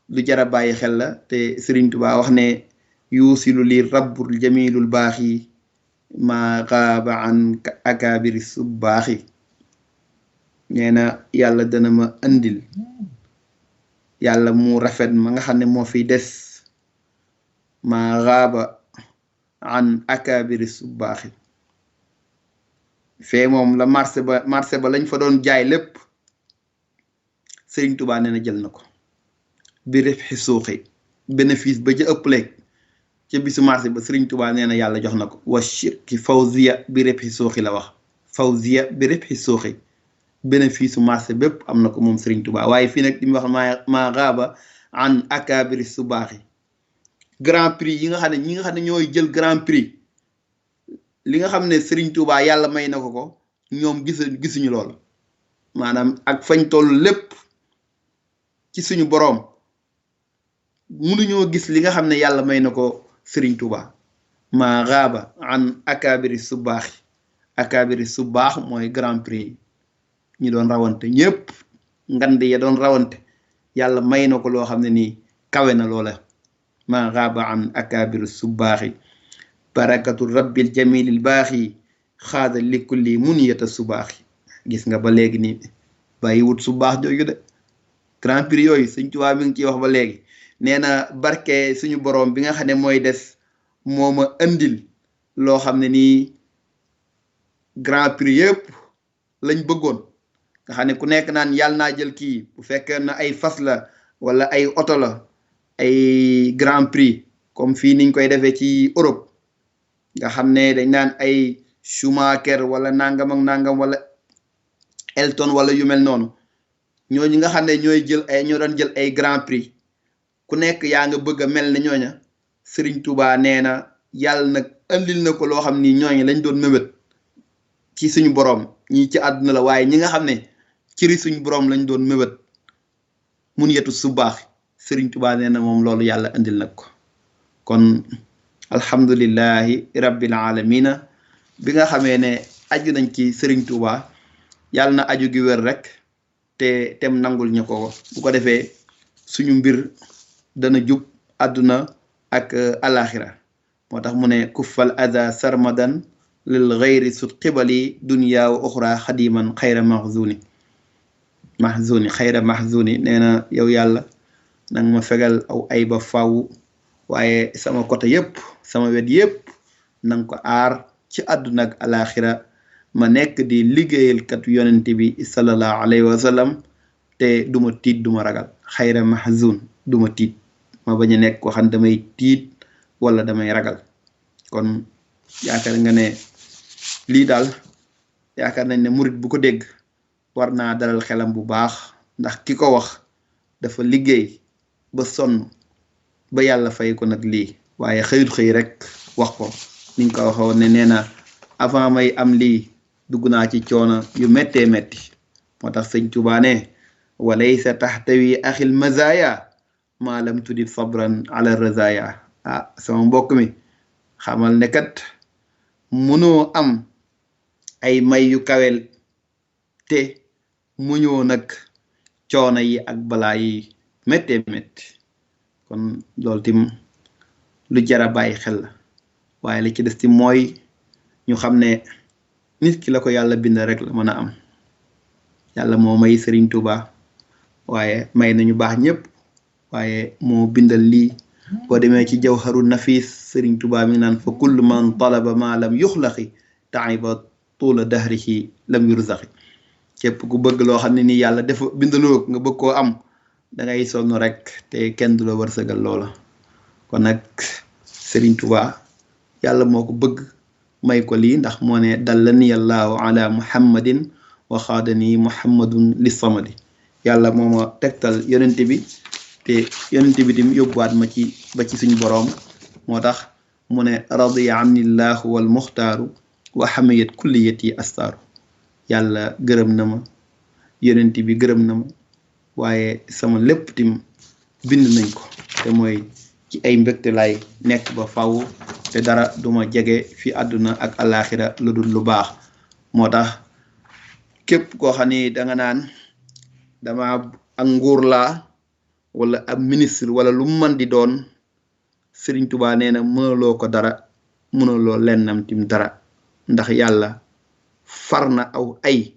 lu jara bàyyi xel la te Serigne Touba wax ne yuusilu li rabbul jamilul baaxi ma xaaba an akabiri subbaaxi. nee na yàlla dana ma andil yàlla mu rafet ma nga xam ne moo fiy des ma xaaba an akabiri subbaaxi. fee moom la marché ba lañ fa doon jaay lépp Serigne Touba nee na jël na ko bi ref xi suuxi bénéfice ba ca ëpp leeg ca bisu marché ba Serigne Touba nee na yàlla jox na ko wa shirki fawziya bi ref xi suuxi la wax fawziya bi ref xi suuxi bénéfice su marché bépp am na ko moom Serigne Touba. waaye fii nag li mu wax maa xaaba an akabiri su baaxi grand prix yi nga xam ne ñi nga xam ne ñooy jël grand prix li nga xam ne Serigne Touba yàlla may na ko ñoom gisuñu loolu maanaam ak fañ toll lépp ci suñu boroom mënuñoo gis li nga xam ne yàlla may na ko Serigne Touba. maa xaaba an akabiri su baaxi akabiri su baax mooy grand prix ñi doon rawante ñëpp ngand ya doon rawante yàlla may na ko loo xam ne nii kawe na loola. maa xaaba an akabiri su baaxi barakatu rabbil jamilil baaxi xaada likulli muniyata su baaxi. gis nga ba léegi nii bàyyi wut su baax jooju de grand prix yooyu Sëñ Tuubaa mi ngi ciy wax ba léegi. nee na barke suñu boroom bi nga xam ne mooy des moo ma andil loo xam ne nii grand prix yëpp lañ bëggoon nga xam ne ku nekk naan yàlla naa jël kii bu fekkee na ay fas la wala ay oto la ay grand prix comme fii niñ koy defee ci Europe nga xam ne dañ naan ay Schumacher wala nangam ak nangam wala Elton wala yu mel noonu ñooñu nga xam ne ñoo doon jël ay grand prix ku nekk yaa nga bëgg a mel ne ñooña. Serigne Touba nee na yàlla nag andil na ko loo xam ni ñooñu lañ doon mébét ci suñu borom ñii ci àdduna la waaye ñi nga xam ne ciri suñu borom lañ doon mébét mun yetu su baax Serigne Touba nee na moom loolu yàlla andil nag ko. kon alhamdulillahi rabbil alamina bi nga xamee ne aju nañ ci Serigne Touba yàlla na aju gi wér rek te tem nangul ñu ko bu ko defee suñu mbir dana jub àdduna ak alaxira. moo tax mu ne kuffal ada sarmadan lil xayri sut xibali dunya wa oxra xadiman xayra mahzuni xayra mahzuni. nee na yow yàlla nang ma fegal aw ay ba faw waaye sama côté yépp sama wet yépp nang ko aar ci àdduna ak alaxira ma nekk di liggéeyal kat yonent bi sallallahu alayhi wa sallam te duma tiit duma ragal xayra mahzun duma tiit ma bañ a nekk ko xam damay tiit wala damay ragal. kon yaakaar nga ne lii daal yaakaar nañ ne murit bu ko dégg war naa dalal xelam bu baax ndax ki ko wax dafa liggéey ba sonn ba yàlla fay ko nag lii waaye xëyut xëy rek wax ko niñ ko waxoon ne nee na avant may am lii dugg naa ci coono yu méttee métti. moo tax Sëñ Tuubaa ne walaysa taxtawi axil mazaya maa lam tudib sabran ala razaya. sama mbokk mi xamal ne kat mënoo am ay may yu kawel te muñoo nag coono yi ak balaa yi méttee métti. kon loolu tim lu jara bàyyi xel la waaye li ci des ti mooy ñu xam ne nit ki la ko yàlla bind rek la mën a am. yàlla moo may Serigne Touba waaye may nañu baax ñëpp waaye moo bindal lii. boo demee ci jawharu nafis Serigne Touba mi ngi naan fa kullu man talaba ma lam yuxlaqi taiba tuula dahrihi lam yurzaqi. képp ku bëgg loo xam ne nii yàlla dafa bindaloo nga bëgg koo am da ngay sonn rek te kenn du la wërsëgal loola. kon nag Serigne Touba yàlla moo ko bëgg may ko lii ndax moo ne dallani allahu ala muhammadin wa xaadani muhammadun li samadi. yàlla moo ma tegtal yonent bi te yonent bi tim yóbbuwaat ma ci ba ci suñu boroom. moo tax mu ne radiya anillahu wal muxtaaru wa xamiyat kulliyati astaaru. yàlla gërëm na ma yonent bi gërëm na ma waaye sama lépp tim bind nañ ko te mooy ci ay mbégte lay nekk ba faw te dara duma jege fi àdduna ak alaxira lu dul lu baax. moo tax képp koo xam ni danga naan dama ak nguur laa wala ab ministre wala lu mu mën di doon, Sëriñ Tuubaa nee na mënaloo ko dara, mënaloo lennam tim dara, ndax yàlla far na aw ay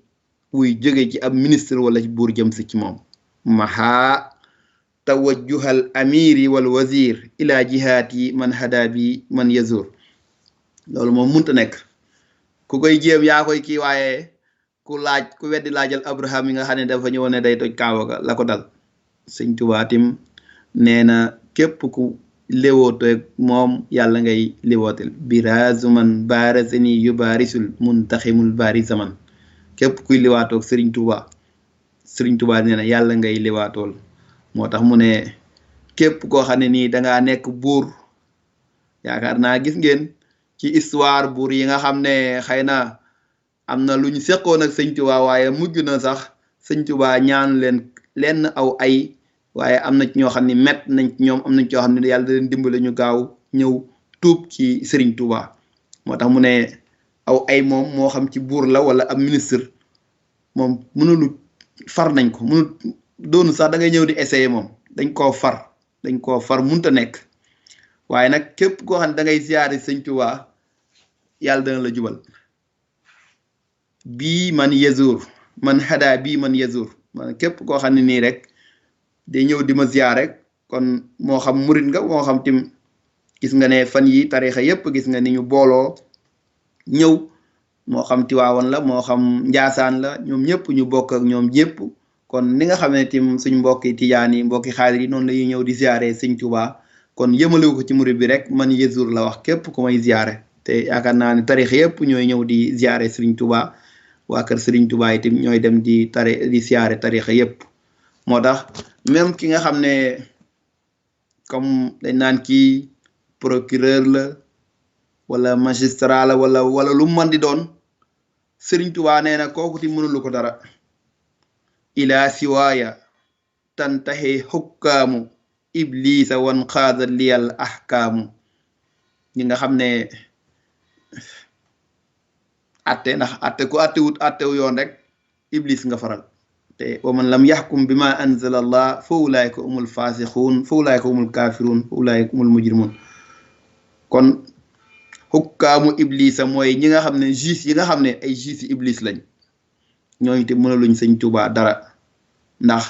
wuy jóge ci ab ministre wala ci buur jëm si ci moom. maha tawajjuhal amiri wal wazir ila jihaati man hada bi man yazur. loolu moom munta nekk, ku koy jéem yaa koy kii, waaye ku weddi laajal Abraham yi nga xam ne dafa ñëwoon ne day toj Kaaba ga la ko dal. Sëñ Tuubaa tim nee na képp ku léwoote moom yàlla ngay léwootel. birazuman barazani yubarisul muntaximul bari zaman. képp kuy liwaatoog Sëriñ Tuubaa nee na yàlla ngay liwaatool. moo tax mu ne képp koo xam ne nii dangaa nekk buur, yaakaar naa gis ngeen ci histoire buur yi nga xam ne xëy na am na lu ñu seqoon ak Sëñ Tuubaa, waaye mujj na sax Sëñ Tuubaa ñaan lenn aw ay, waaye am na ci ñoo xam ne met nañ ci ñoom, am nañ ci ñoo xam ne yàlla da leen dimbale ñu gaaw ñëw tuub ci Sëriñ Tuubaa. moo tax mu ne aw ay moom moo xam ci buur la wala ab ministre, moom mënulu far nañ ko, mënul doonu sax da ngay ñëw di essayer, moom dañ koo far munta nekk. waaye nag képp koo xam ne da ngay ziyaare Sëñ Tuubaa yàlla dana la jubal. bii man yazur man hada bii man yazur, man képp koo xam ne nii rek day ñëw di ma ziyaar rek, kon moo xam murit nga moo xam tim gis nga ne fan yi tarixa yépp gis nga ni ñu booloo ñëw, moo xam Tiwaawan la moo xam Njaasaan la, ñoom ñëpp ñu bokk ak ñoom ñëpp. kon ni nga xam ne tim suñ mbokki tijaan yi mbokki xaadir yi noonu la ñuy ñëw di ziyaare Sëñ Tuubaa, kon yëmalewu ko ci murit bi rek, man yazur la wax képp ku may ziyaare. te yaakaar naa ne tarixa yépp ñooy ñëw di ziyaare Sëriñ Tuubaa, waa kër Sëriñ Tuubaa itam ñooy dem di ziyaare tarixa yépp. moo tax même ki nga xam ne comme dañ naan kii procureur la wala magistrat la wala lu mën di doon, Sëriñ Tuubaa nee na kooku ti mënulu ko dara. ila siwaaya tantahi xukkaamu iblisa wan xaada liyal ahkaamu. ñi nga xam ne ndax ku attewu yoon rek iblis nga faral. te wa man lam yaxkum bima anzala allah fa ulaayka humul faasixuun fa ulaayka humul kaafiruun fa ulaayka humul mujrimuun. kon xukkaamu iblisa mooy ñi nga xam ne juge yi nga xam ne ay juge yi iblis lañ, ñooñu te mënaluñ Sëñ Tuubaa dara, ndax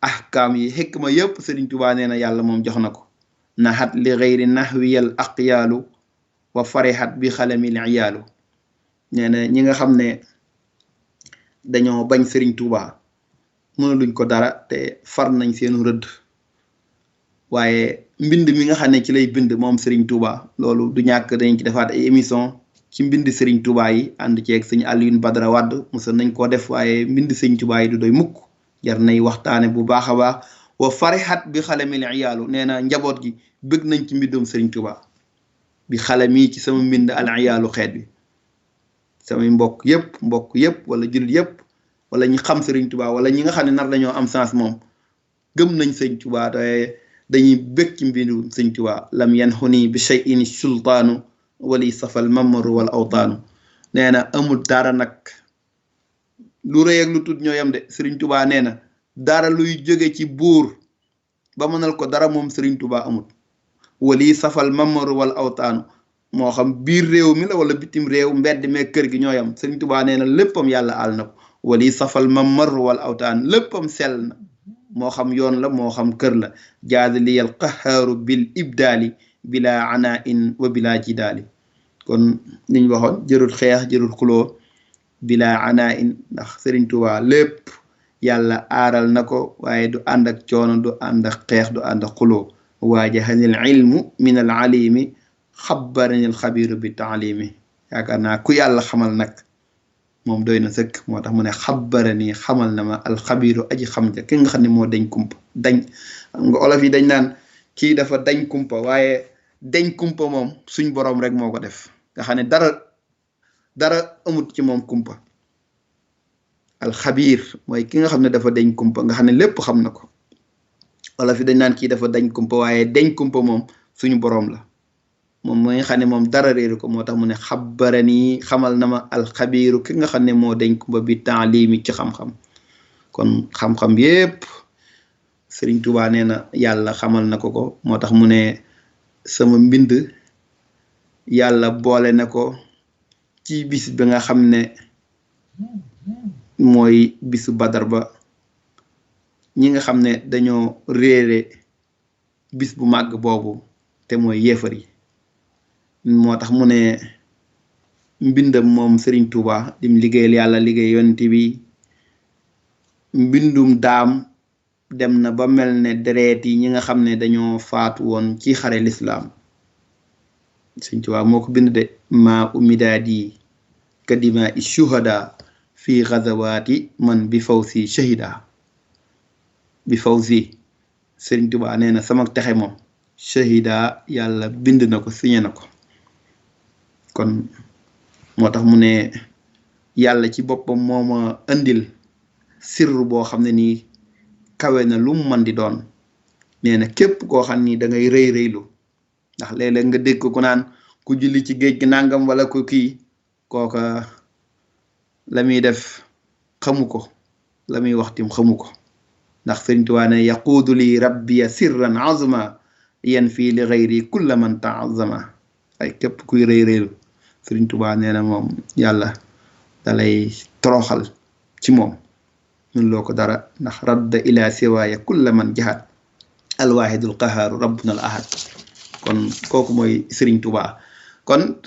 ahkaam yi xikma yëpp Sëriñ Tuubaa nee na yàlla moom jox na ko. naxat li xeyri naxwiyal aqyaalu wa farihat bi xalamil iyaalu. nee na ñi nga xam ne dañoo bañ Sëriñ Tuubaa mënaluñ ko dara te far nañ seenu rëdd. waaye mbind mi nga xam ne ci lay bind moom Sëriñ Tuubaa, loolu du ñàkk dañ ci defaat ay émission ci mbind Sëriñ Tuubaa yi, ànd ceeg Sëñ Alioune Badara Wade mosoon nañ koo def, waaye mbind Sëñ Tuubaa yi du doy mukk, jar nay waxtaane bu baax a baax. wa farihat bi xalamil iyaalu, nee na njaboot gi bëgg nañ ci mbindum Sëriñ Tuubaa. bi xalami ci sama mbind al iyaalu xeet bi, samay mbokk yëpp wala jullit yëpp wala ñi xam Sëriñ Tuubaa wala ñi nga xam ne nar dañoo am sens moom gëm nañ Sëñ Tuubaa te dañuy bëgg ci mbindum Sëñ Tuubaa. lam yanxuni bi shay'in sultaanu wali safal mamaru wal awtaanu. nee na amul dara nag, lu rëy ak lu tudd ñoo yam de. Sëriñ Tuubaa nee na dara luy jóge ci buur ba mënal ko dara moom Sëriñ Tuubaa amul. wali safal mamaru wal awtaanu, moo xam biir réew mi la wala bitim réew, mbedd mee kër gi ñoo yam. Sëriñ Tuubaa nee na léppam yàlla àll na ko. wali safal mamaru wal awtaanu, léppam sell na, moo xam yoon la moo xam kër la. jaadaliyal qahaaru bil ibdaali bila anain wa bila jidaali. kon niñ waxoon jërul xeex jërul xuloo bila anain, ndax Sëriñ Tuubaa lépp yàlla aaral na ko, waaye du ànd ak coono, du ànd ak xeex, du ànd ak xuloo. waajahanil ilmu min al alimi xabbaranil xabiru bi taalimi. yaakaar naa ku yàlla xamal nag moom doy na sëkk. moo tax mu ne xabbarani xamal na ma alxabiru aji xam ja ki nga xam ne moo dañ kumpa. dañ nga olof yi dañ naan kii dafa dañ kumpa, waaye dañ kumpa moom suñ boroom rek moo ko def, nga xam ne dara amut ci moom kumpa. alxabir mooy ki nga xam ne dafa dañ kumpa, nga xam ne lépp xam na ko. wala fi dañ naan kii dafa dañ kumpa waaye dañ kumpa moom suñu boroom la moom mooy nga xam ne moom dara réeru ko moo tax mu ne xabbarani xamal na ma alxabiiru ki nga xam ne moo dañ kumpa bi taalimi ci xam-xam kon xam-xam yépp Sëriñ Tuubaa nee na yàlla xamal na ko moo tax mu ne sama mbind yàlla boole na ko ci bis bi nga xam ne mooy bisu Badar ba ñi nga xam ne dañoo réere bis bu màgg boobu te mooy yéefar yi moo tax mu ne mbindam moom Sëriñ Tuubaa dim liggéeyal yàlla liggéey yonent bi mbindum daam dem na ba mel ne deret yi ñi nga xam ne dañoo faatu woon ci xare lislaam Sëriñ Tuubaa moo ko bind de maa umidaadi kadima i shuhada fi gazawaati man bi fawsi shahida bi fawsi Sëriñ Tuubaa nee na sama texe moom shahida yàlla bind na ko signé na ko kon moo tax mu ne yàlla ci boppam moo ma indil sirru boo xam ne nii kawe na lu mu mën di doon nee na képp koo xam ni da ngay rëy rëylu ndax léeg-léeg nga dégg ko naan ku julli ci géej gi nangam wala ku kii kooka la muy def xamu ko la muy wax tim xamu ko ndax Sëriñ Tuubaa ne yaquudu li rabbiya sirran azma yan fii li xayri kulla man taazama ay képp kuy rëy rëylu Sëriñ Tuubaa nee na moom yàlla dalay toroxal ci moom ñun loo ko dara ndax radda ila siwaaya kulla man jahat alwaahidul qahaaru rabbuna al ahad kon kooku mooy Sëriñ Tuubaa kon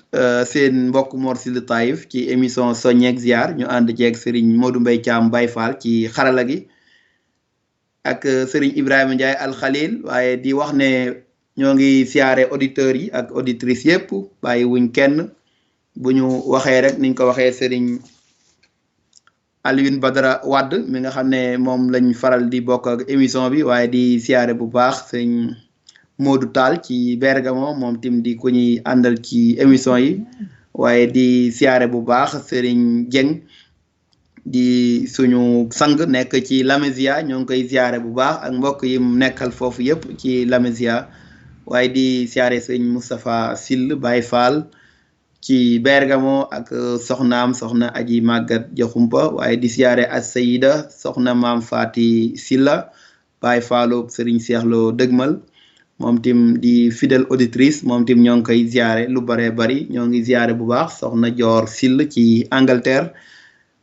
seen mbokk Mor Sylla Taif ci émission Soññeek Ziar ñu ànd ceeg Sëriñ Modou Mbaye Thiam Baye Fall ci xarala gi ak Sëriñ Ibrahima Ndiaye Al Khalil waaye di wax ne ñoo ngi siyaare auditeurs yi ak auditrices yépp bàyyi wuñ kenn bu ñu waxee rek niñ ko waxee Sëriñ Alioune Badara Wade mi nga xam ne moom lañ faral di bokk ak émission bi waaye di siyaare bu baax sëñ Modou Tall ci Bergamo moom tim di ku ñuy àndal ci émission yi waaye di siyaare bu baax Sëriñ Dieng di suñu sang nekk ci Lamesia ñoo ngi koy siyaare bu baax ak mbokk yi mu nekkal foofu yépp ci Lamesia waaye di siyaare sëñ Moustapha Sill Baye Fall ci Bergamo ak soxnaam soxna Aji Màggat Jaxumpa waaye di siyaare as sayida soxna maam Faati Silla Baye Fallu Sëriñ Seex Lo dëgmal moom tim di fidèle auditrice moom tim ñoo ngi koy ziare lu bare bari ñoo ngi ziare bu baax soxna Joor Sill ci Angleterre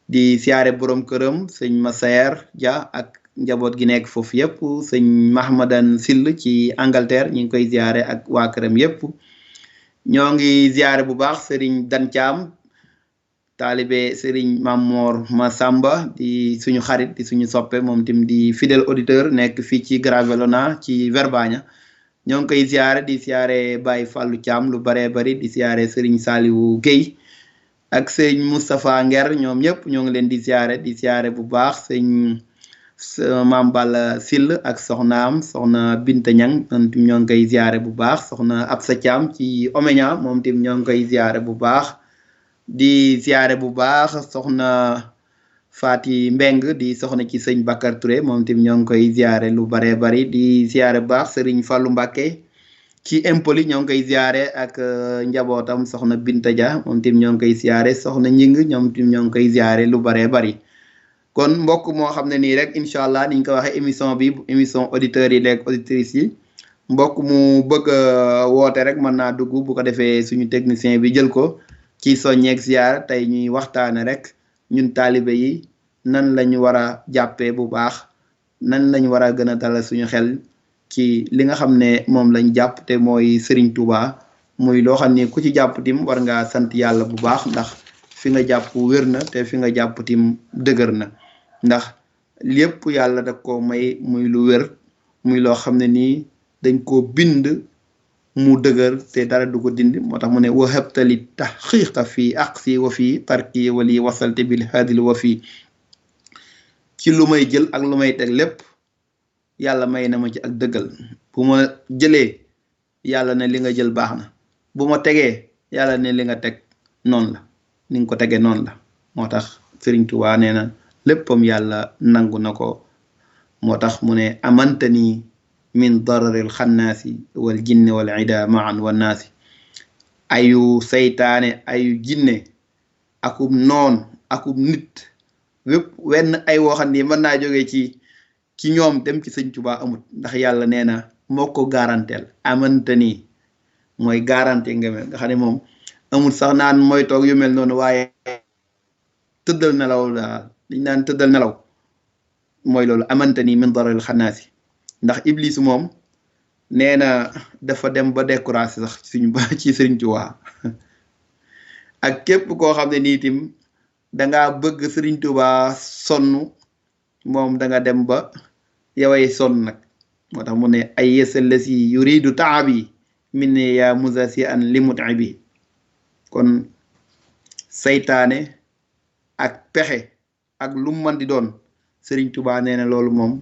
di ziare borom këram sëñ Massaer Dia ak njaboot gi nekk foofu yépp sëñ Mahmadan Sill ci Angleterre ñu ngi koy ziare ak waa këram yépp ñoo ngi ziare bu baax Sëriñ Dan Thiam taalibe Sëriñ Mamor Masamba di suñu xarit di suñu soppe moom tim di fidèle auditeur nekk fii ci Gravellona ci Verbania ñoo ngi koy ziare di ziare Baye Fallou Thiam lu baree bari di ziare Sëriñ Saliou Guèye ak sëñ Moustapha Nger ñoom ñëpp ñoo ngi leen di ziare bu baax sëñ Maam Balla Sill ak soxnaam soxna Binta Ñang moom tim ñoo ngi koy ziare bu baax soxna Absa Thiam ci Omeña moom tim ñoo ngi koy ziare bu baax di ziare bu baax soxna Faati Mbeng di soxna ci sëñ Bakar Touré moom tim ñoo ngi koy ziare lu baree bari di ziare bu baax Sëriñ Fallu Mbàkke ci Empoli ñoo ngi koy ziare ak njabootam soxna Binta Dia moom tim ñoo ngi koy ziare soxna Ñing ñoom tim ñoo ngi koy ziare lu baree bari kon mbokk moo xam ne nii rek incha allah niñ ko waxee émission bi émission auditeurs yi léegi auditrices yi mbokk mu bëgg a woote rek mën naa dugg bu ko defee suñu technicien bi jël ko ci Soññeek Ziar tey ñuy waxtaane rek ñun taalibe yi nan lañu war a jàppee bu baax nan lañu war a gën a dalal suñu xel ci li nga xam ne moom lañ jàpp te mooy Sëriñ Tuubaa muy loo xam ne ku ci jàpp tim war ngaa sant yàlla bu baax ndax fi nga jàpp wér na te fi nga jàpp tim dëgër na ndax lépp yàlla da ko may muy lu wér muy loo xam ne nii dañ koo bind mu dëgër te dara du ko dindi moo tax mu ne wahabtali tahqiqa fii aqsi wa fii tarki wali wasalte bil hadil wa fii ci lu may jël ak lu may teg lépp yàlla may na ma ci ak dëggal bu ma jëlee yàlla ne li nga jël baax na bu ma tegee yàlla ne li nga teg noonu la ni nga ko tegee noonu la moo tax Sëriñ Tuubaa nee na léppam yàlla nangu na ko moo tax mu ne amantani min dararil xannaasi wal jinne wal ida maan wa naasi. ayu saytaane ayu jinne akub noon akub nit wépp wenn ay woo xam ne mën naa jógee ci ñoom dem ci sëñ Tuubaa amut, ndax yàlla nee na moo ko garanteel amante nii mooy garanti nga xam ne moom amul sax naan mooy toog yu mel noonu, waaye tëddal nelaw daal liñ naan tëddal nelaw mooy loolu amante nii min dararil xannaasi. ndax iblis moom nee na dafa dem ba découragé sax ci sëriñ Tuubaa ak képp koo xam ne nii tim dangaa bëgg sëriñ Tuubaa sonn moom danga dem ba yoway sonn nag. moo tax mu ne ay yesallasi yuridu taabi min ne yaa musasi an li mut'ibi. kon saytaane ak pexe ak lu mën di doon sëriñ Tuubaa nee na loolu moom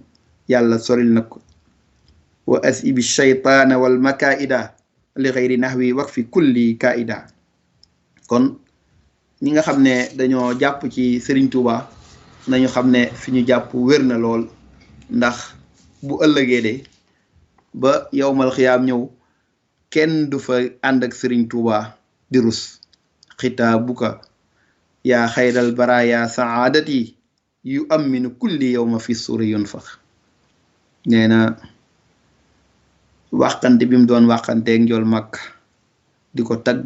yàlla soril na ko. wa asibi shaytaana wal makaida li xayri nahwi waqfi kulli kaida. kon ñi nga xam ne dañoo jàpp ci sëriñ Tuubaa nañu xam ne fi ñu jàpp wér na lool, ndax bu ëllëgee de ba yowmal xiyaam ñëw kenn du fa ànd ak sëriñ Tuubaa di rus. xitaabuka yaa xayral baraaya saadati yu aminu kulli yowma fi suri yunfax. nee na waxante bi mu doon waxanteeg njool mag di ko tagg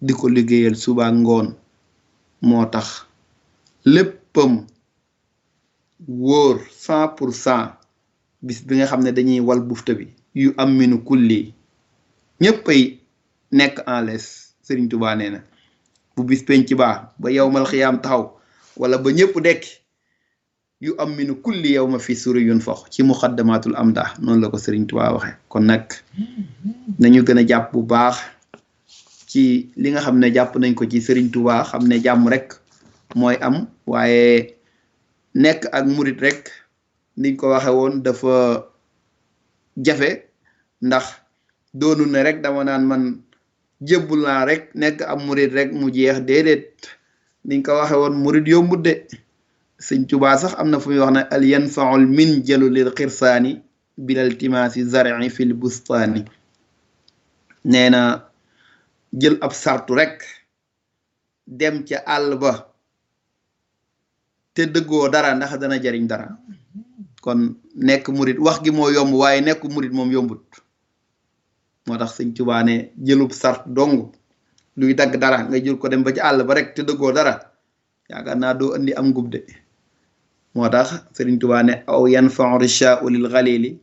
di ko liggéeyal suba ngoon moo tax léppam wóor 100%. bis bi nga xam ne dañuy wal bufta bi yu aminu kulli ñëppay nekk en l'aise. sëriñ Tuubaa nee na bu bis penc ba yowmal xiyaam taxaw wala ba ñëpp dekki yu aminu kulli yawma fi suri yunfax ci muqaddamatul amdah noonu la ko sëriñ Tuubaa waxe. kon nag nañu gën a jàpp bu baax ci li nga xam ne jàpp nañ ko ci sëriñ Tuubaa, xam ne jàmm rek mooy am, waaye nekk ak murit rek niñ ko waxe woon dafa jafe. ndax doonu ne rek dama naan man jébbul naa rek nekk am murit rek mu jeex, déedéet. niñ ko waxe woon murit yombut de. sëñ Tuubaa sax am na fu muy wax ne al yanfaul min jalu lil xirsaani bilal timaasi zar'i fil bustaani. nee na jël ab sartu rek dem ca àll ba te dëggoo dara ndax dana jariñ dara. kon nekk murit wax gi moo yomb, waaye nekk murit moom yombut. moo tax sëñ Tuubaa ne jëlub sart dong luy dagg dara nga jël ko dem ba ci àll ba rek te dëggoo dara, yaakaar naa doo andi am ngub de. moo tax sëriñ Tuubaa ne aw yanfau rishaau lil xalili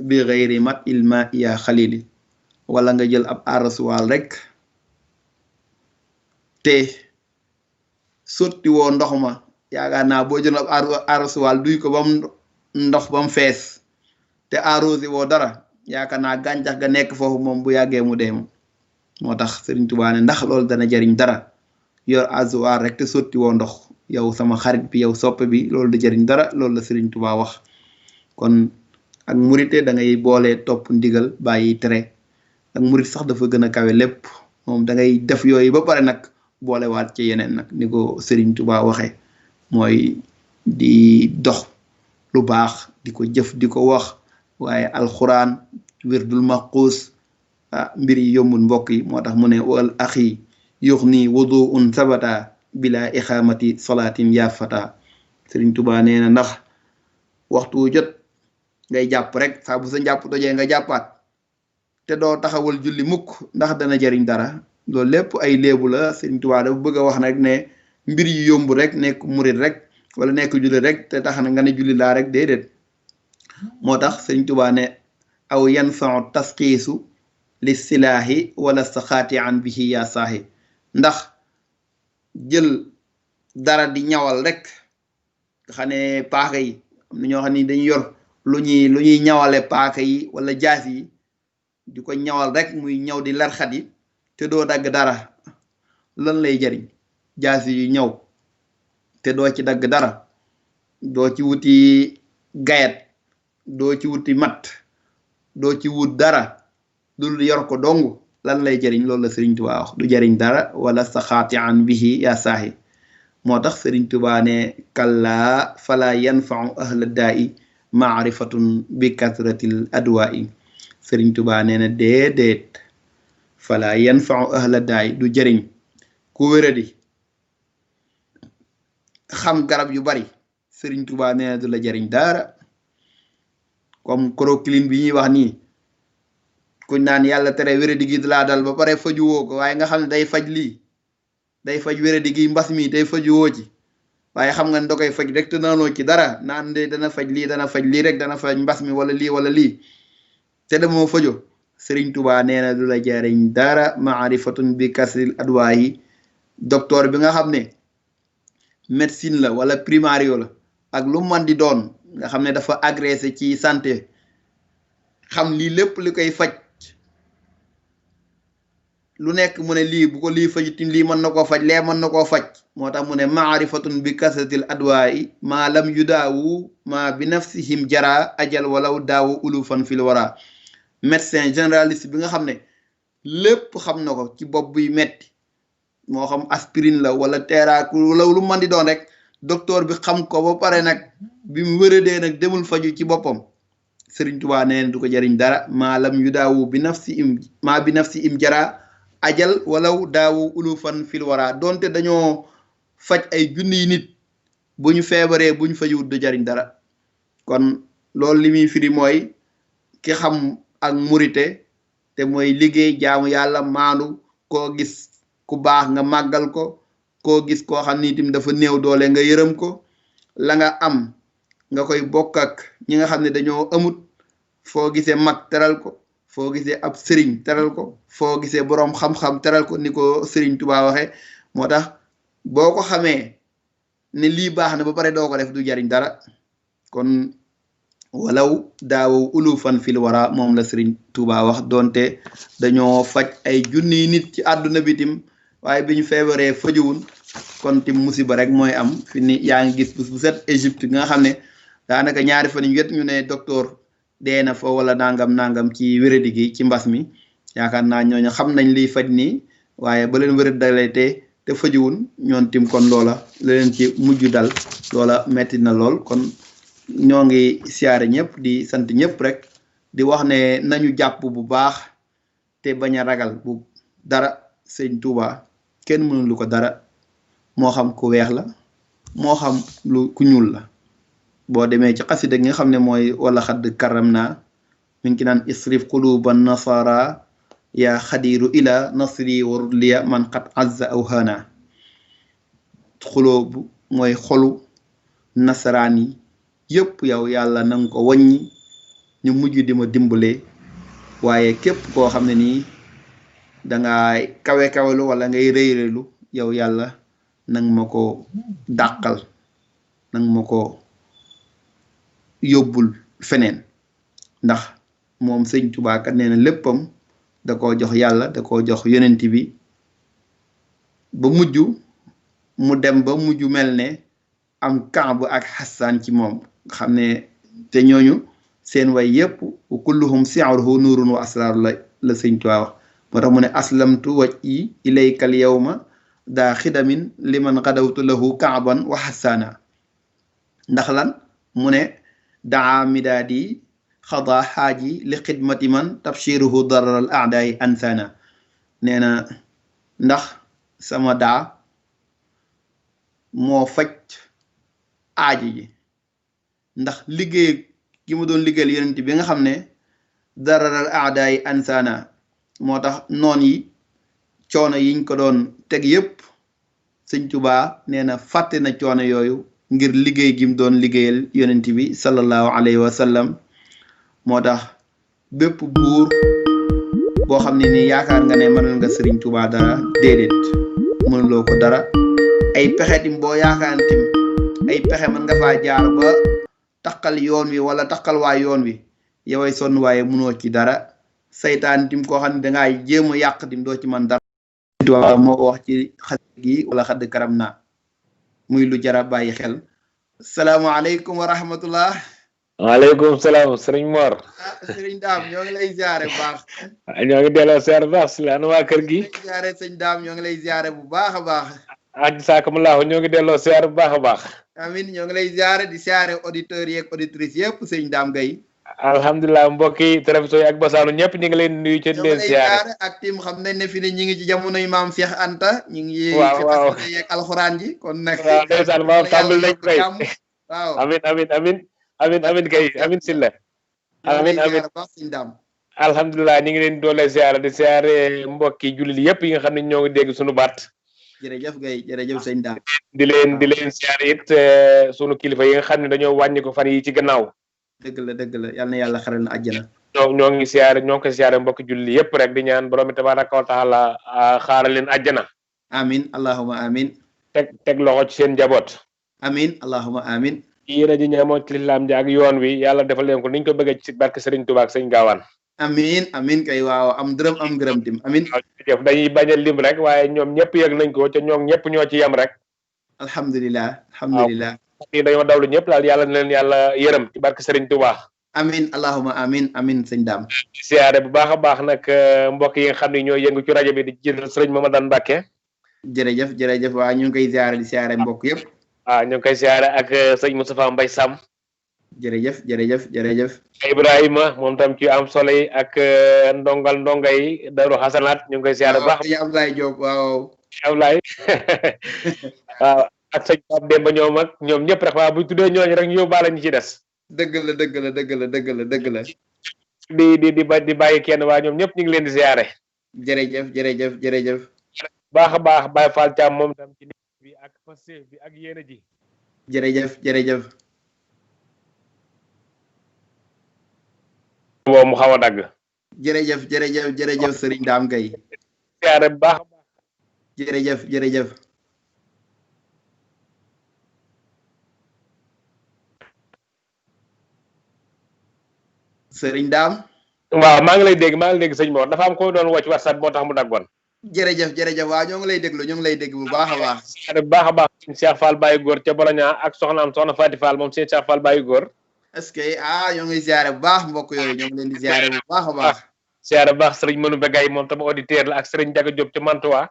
bi gayri mat il ma iya xalili. wala nga jël ab arasuwaal rek te sotti woo ndox ma, yaakaar naa boo jël ab arasuwaal duy ko bam ndox bam fees te arrosé woo dara, yaakaar naa gàncax ga nekk foofu moom bu yàggee mu dee. moo tax sëriñ Tuubaa ne ndax loolu dana jariñ dara yor arasuwaal rek te sotti woo ndox, yow sama xarit bi yow soppe bi, loolu du jariñ dara. loolu la sëriñ Tuubaa wax. kon ak murite da ngay boole topp ndigal bàyyi tere. ak murit sax dafa gën a kawe lépp, moom da ngay def yooyu ba pare nag boole waat ci yeneen nag, ni ko sëriñ Tuubaa waxee, mooy di dox lu baax, di ko jëf di ko wax. waaye alxuraan wirdul maquus mbir yi yombul mbokk yi. moo tax mu ne wal axi yux nii wuduun sabata bila ixaamati salaatin yaa fata. sëriñ Tuubaa nee na ndax waxtu jot ngay jàpp rek, saa bu sa njàpp tojee nga jàppaat te doo taxawal julli mukk ndax dana jariñ dara. loolu lépp ay léebu la. sëriñ Tuubaa dafa bëgg a wax nag ne mbir yu yomb rek nekk murit rek wala nekk julli rek te tax na nga ne julli laa rek, déedéet. moo tax sëriñ Tuubaa ne aw yanfau tasqiisu li silaahi wala saxaati an bihi yaa saahi. ndax jël dara di ñawal rek nga xam ne paaka yi am na ñoo xam ne dañuy yor lu ñuy ñawale paaka yi wala jaas yi di ko ñawal rek muy ñaw di larxat yi te doo dagg dara, lan lay jariñ? jaas yu ñaw te doo ci dagg dara, doo ci wuti gayet, doo ci wuti mat, doo ci wut dara, dul yor ko dong, lan lay jariñ? loolu la sëriñ Tuubaa wax, du jariñ dara. wala saxaati an bihi yaa saahi. moo tax sëriñ Tuubaa ne kallaa fala yanfau ahla daa'i maarifatun bi kasratil adwa'i Sëriñ Tuubaa nee na déedéet fala yanfa'u ahla daay du jëriñ ku wéradi xam garab yu bari Sëriñ Tuubaa nee na du la jëriñ dara comme chloroquine bi ñuy wax nii kuñ naan yàlla tere wéradi gi laa dal ba pare faju woo ko waaye nga xam ne day faj lii day faj wéradi gi mbas mi day faju woo ci waaye xam nga ne da koy faj rek te naanoo ci dara naan de dana faj lii rek dana faj mbas mi wala lii te demoo fajo Sëriñ Tuubaa nee na du la jariñ dara maarifatun bi kasril adwaayi docteur bi nga xam ne médecine la wala primario la ak lu man di doon nga xam ne dafa agressé ci santé xam lii lépp li koy faj lu nekk mu ne lii bu ko lii fajutin lii mën na koo faj lee mën na koo faj moo tax mu ne maarifatun bi kasratil adwaayi maa lam yu daawu maa bi nafsihim jara ajal walaw daawu ulufan fil wara médecin généraliste bi nga xam ne lépp xam na ko ci bopp buy metti moo xam aspirine la wala teeraak wala lu mën di doon rek docteur bi xam ko ba pare nag bi mu wéradee nag demul faju ci boppam Sëriñ Tuubaa nee na du ko jariñ dara maa lam yu daawu bi nafsi im jara ajal walaw daawu ulufan fil wara donte dañoo faj ay junniy nit bu ñu feebaree bu ñu fajuwut du jariñ dara kon loolu li muy firi mooy ki xam ak murite te mooy liggéey jaamu yàlla maandu koo gis ku baax nga màggal ko koo gis koo xam ni tim dafa néew doole nga yërëm ko la nga am nga koy bokk ak ñi nga xam ne dañoo amut foo gisee mag teral ko foo gisee ab sëriñ teral ko foo gisee boroom xam-xam teral ko ni ko Sëriñ Tuubaa waxe moo tax boo ko xamee ne lii baax na ba pare doo ko def du jariñ dara kon walaw daawu ulufan fil wara moom la Sëriñ Tuubaa wax donte dañoo faj ay junniy nit ci àdduna bi tim waaye bi ñu feebaree fajuwun kon tim musiba rek mooy am fi ni yaa ngi gis bu set Égypte nga xam ne daanaka ñaari fan yu ñu ne docteur dee na fa wala nangam ci wéradi gi ci mbas mi yaakaar naa ñooñu xam nañ liy faj nii waaye ba leen wéradi dalee te fajuwun ñoon tim kon loola la leen ci mujj dal loola metti na lool kon ñoo ngi siyaare ñëpp di sant ñëpp rek di wax ne nañu jàpp bu baax te bañ a ragal bu dara Sëriñ Tuubaa kenn mënul lu ko dara moo xam ku weex la moo xam lu ku ñuul la boo demee ci xasida gi nga xam ne mooy wala xadd karam naa mi ngi ki naan isrif quluban nasara ya xadiru ila nasri warudliya man qad azza aw hana xuloo bu mooy xolu nasaraan yi yëpp yow yàlla nanga ko wàññi ñu mujj di ma dimbale waaye képp koo xam ne nii danga kawe-kawelu wala ngay rëy-rëylu yow yàlla nang ma ko dàqal nang ma ko yóbbul feneen ndax moom Sëriñ Tuubaa kat nee na léppam da koo jox yàlla da koo jox yonent bi ba mujj mu dem ba mujj mel ne am Kaab ak Xasaan ci moom xam ne te ñooñu seen way yépp kulluhum si'ruhu nuurun wa asraaru la Sëriñ Tuubaa wax moo tax mu ne aslamtu wajhi ilayka al yawma daa xidamin liman xadawtu lahu Kaaban wa Xasaana ndax lan mu ne daa midaadi xada xaaji li xidmati man tabshiruhu darar al aadaayi ansana nee na ndax sama daa moo faj aaji ji ndax liggéey gi mu doon liggéeyal yonent bi nga xam ne darar al aadaayi ansana moo tax noon yi coono yiñ ko doon teg yépp Sëriñ Tuubaa nee na fàtte na coono yooyu ngir liggéey gi mu doon liggéeyal yonent bi sallallahu alayhi wa sallam moo tax bépp buur boo xam ne ni yaakaar nga ne mënal nga Sëriñ Tuubaa dara déedéet mënuloo ko dara ay pexe tim boo yaakaar tim ay pexe mën nga faa jaar ba taqal yoon wi wala taqal waa yoon wi yoway sonn waaye mënoo ci dara saytaan tim koo xam ne dangaa jéem a yàq tim doo ci man dara Tuubaa moo ko wax ci xasida gi wala xadd karam naa muy lu jara bàyyi xel salaamaaleykum wa rahmatullah waaleykum salaam sëriñ Mor sëriñ Daam ñoo ngi lay ziare bu baax ñoo ngi delloo ziare bu baax si la ana waa kër gi ziare sëñ Daam ñoo ngi lay ziare bu baax a baax jazakumullahu ñoo ngi delloo siyaar bu baax a baax. amin ñoo ngi lay ziare di ziare auditeurs yi ak auditrices yëpp sëñ Dame Gueye. alhamdulilah mbokki télévision yi ak basaanu ñëpp ñu ngi leen nuyu ci ñoo ngi leen lay siyaare. ziare ak tim xam nañ ne fi ne ñi ngi ci jamonoy maam Cheikh Anta. ñu ngi waaw ci waaw xasida yeeg alxuraan ji kon nag. waaw ndeysaan waaw tàmbali nañ koy. waaw amin kay amin silla amin baax sëñ Dame. alhamdulilah ñu ngi leen doole siyaare di siyaare mbokki jullit yëpp yi nga xam ne ñoo ngi dégg suñu baat. jërëjëf Gueye jërëjëf sëñ Dame. di leen siyaare it sunu kilifa yi nga xam ne dañoo wàññi ko fan yi ci gannaaw. dëgg la yal na yàlla xaral na àjjana. ñoo ngi siyaare ñoo ngi koy siyaare mbokki jullit yëpp rek di ñaan borom tabaraka wa taala xaaral leen àjjana. amin allahuma amin. teg loxo ci seen njaboot. amin allahuma amin. yéen a ji ñaamoo ci lislaam ji ak yoon wi yàlla defal leen ko niñ ko bëggee ci barke Serigne Touba ak Sëñ Gaawaan. amin kay waaw am dërëm am gërëm tim amin. jëf dañuy bañ a lim rek waaye ñoom ñëpp yëg nañ ko te ñoom ñëpp ñoo ci yem rek. alhamdulilah. nii dañoo dawlu ñëpp daal yàlla na leen yàlla yërëm ci barke Serigne Touba. amin allahuma amin sëñ Dame. siyaare bu baax a baax nag mbokk yi nga xam ne ñoo yëngu ci rajo bi di ci Serigne Mamadou Mbacke. jërëjëf waaw ñu ngi koy ziare di siyaare mbokk yëpp. waaw ñu ngi koy siyaare ak sëñ Moustapha Mbaye Sam. jërëjëf. Ibrahima moom tam ci am solo yi ak ndonga yi Daru Xasanaat ñu ngi koy siyaare bu baax. waaw Ablaye Diop waaw. Ablaye waaw ak sëñ Pape Demba ñoom ak ñoom ñëpp rek waaw bu tuddee ñooñu rek ñu yóbbaale ñu ci des. dëgg la. di bàyyi kenn waa ñoom ñëpp ñu ngi leen di siyaare. jërëjëf. baax a baax Baye Fall Thiam moom tam ci bi ak Pastef bi ak yéene ji. jërëjëf. boobu mu xaw a dagg. jërëjëf Serigne Dame Gueye. siyaare bu baax a baax. jërëjëf. Serigne Dame. waaw maa ngi lay dégg sëñ Mor dafa am ko doon woo ci WhatsApp moo tax mu daggoon. jërëjëf waaw ñoo ngi lay dégg bu baax a baax. siyaare bu baax a baax sëñ Cheikh Fall Baye Góor ca Boloña ak soxnaam soxna Fati Fall moom sëñ Cheikh Fall Baye Góor. est-ce que ñoo ngi ziare bu baax mbokk yooyu ñoo ngi leen di ziare bu baax a baax. siyaare bu baax Serigne Mënu Begay moom tam auditeur la ak Serigne Jaga Diop ca Mantua.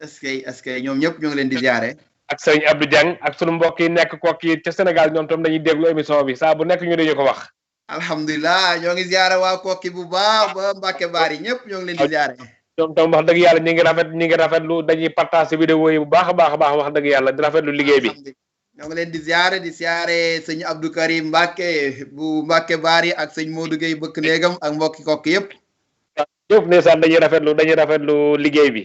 est-ce que ñoom ñëpp ñoo ngi leen di ziare. ak Serigne Abdou Diang ak sunu mbokk yi nekk kooku yi ca Sénégal ñoom tam dañuy déglu émission bi saa bu nekk ñu dañu ko wax. alhamdulilah ñoo ngi ziare waa Kokki bu baax ba Mbacke Bari ñëpp ñoo ngi leen di ziare. ñoom tam wax dëgg yàlla ñu ngi rafetlu dañuy partager vidéo yi bu baax a baax wax dëgg yàlla di rafetlu liggéey bi. ñoo ngi leen di ziare sëñ Abdou Karim Mbacke bu Mbacke Bari ak sëñ Modou Gueye bëkk néegam ak mbokki Kokki yëpp. yëpp ndeysaan dañuy rafetlu liggéey bi.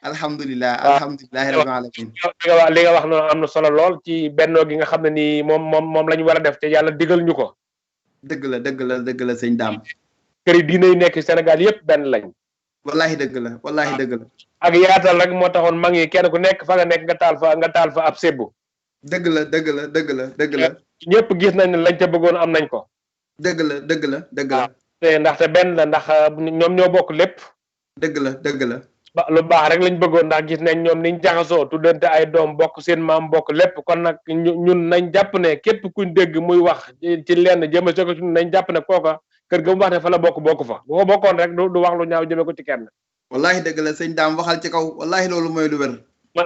alhamdulilah rabbil alamin. li nga wax noonu am na solo lool ci bennoo gi nga xam ne nii moom la ñu war a def te yàlla digal ñu ko. dëgg la sëñ Dame. kër yi diine yi nekk Sénégal yëpp benn lañ. wallahi dëgg la. ak yaatal rek moo taxoon mag yi kenn ku nekk fa nga nekk nga taal fa ab sebbu. dëgg la. ñëpp gis nañ ne lañ ca bëggoon am nañ ko. dëgg la. ndaxte benn la ndax ñoom ñoo bokk lépp. dëgg la. lu baax rek lañ bëggoon ndax gis nañ ñoom niñ jaxasoo tuddante ay doom bokk seen maam bokk lépp kon nag ñun nañ jàpp ne képp kuñ dégg muy wax ci lenn jëme ko ci nañ jàpp ne kooka kër ga mu wax ne fa la bokk fa bu ko bokkoon rek du wax lu ñaaw jëme ko ci kenn. wallahi dëgg la sëñ Dame waxal ci kaw wallahi loolu mooy lu wér.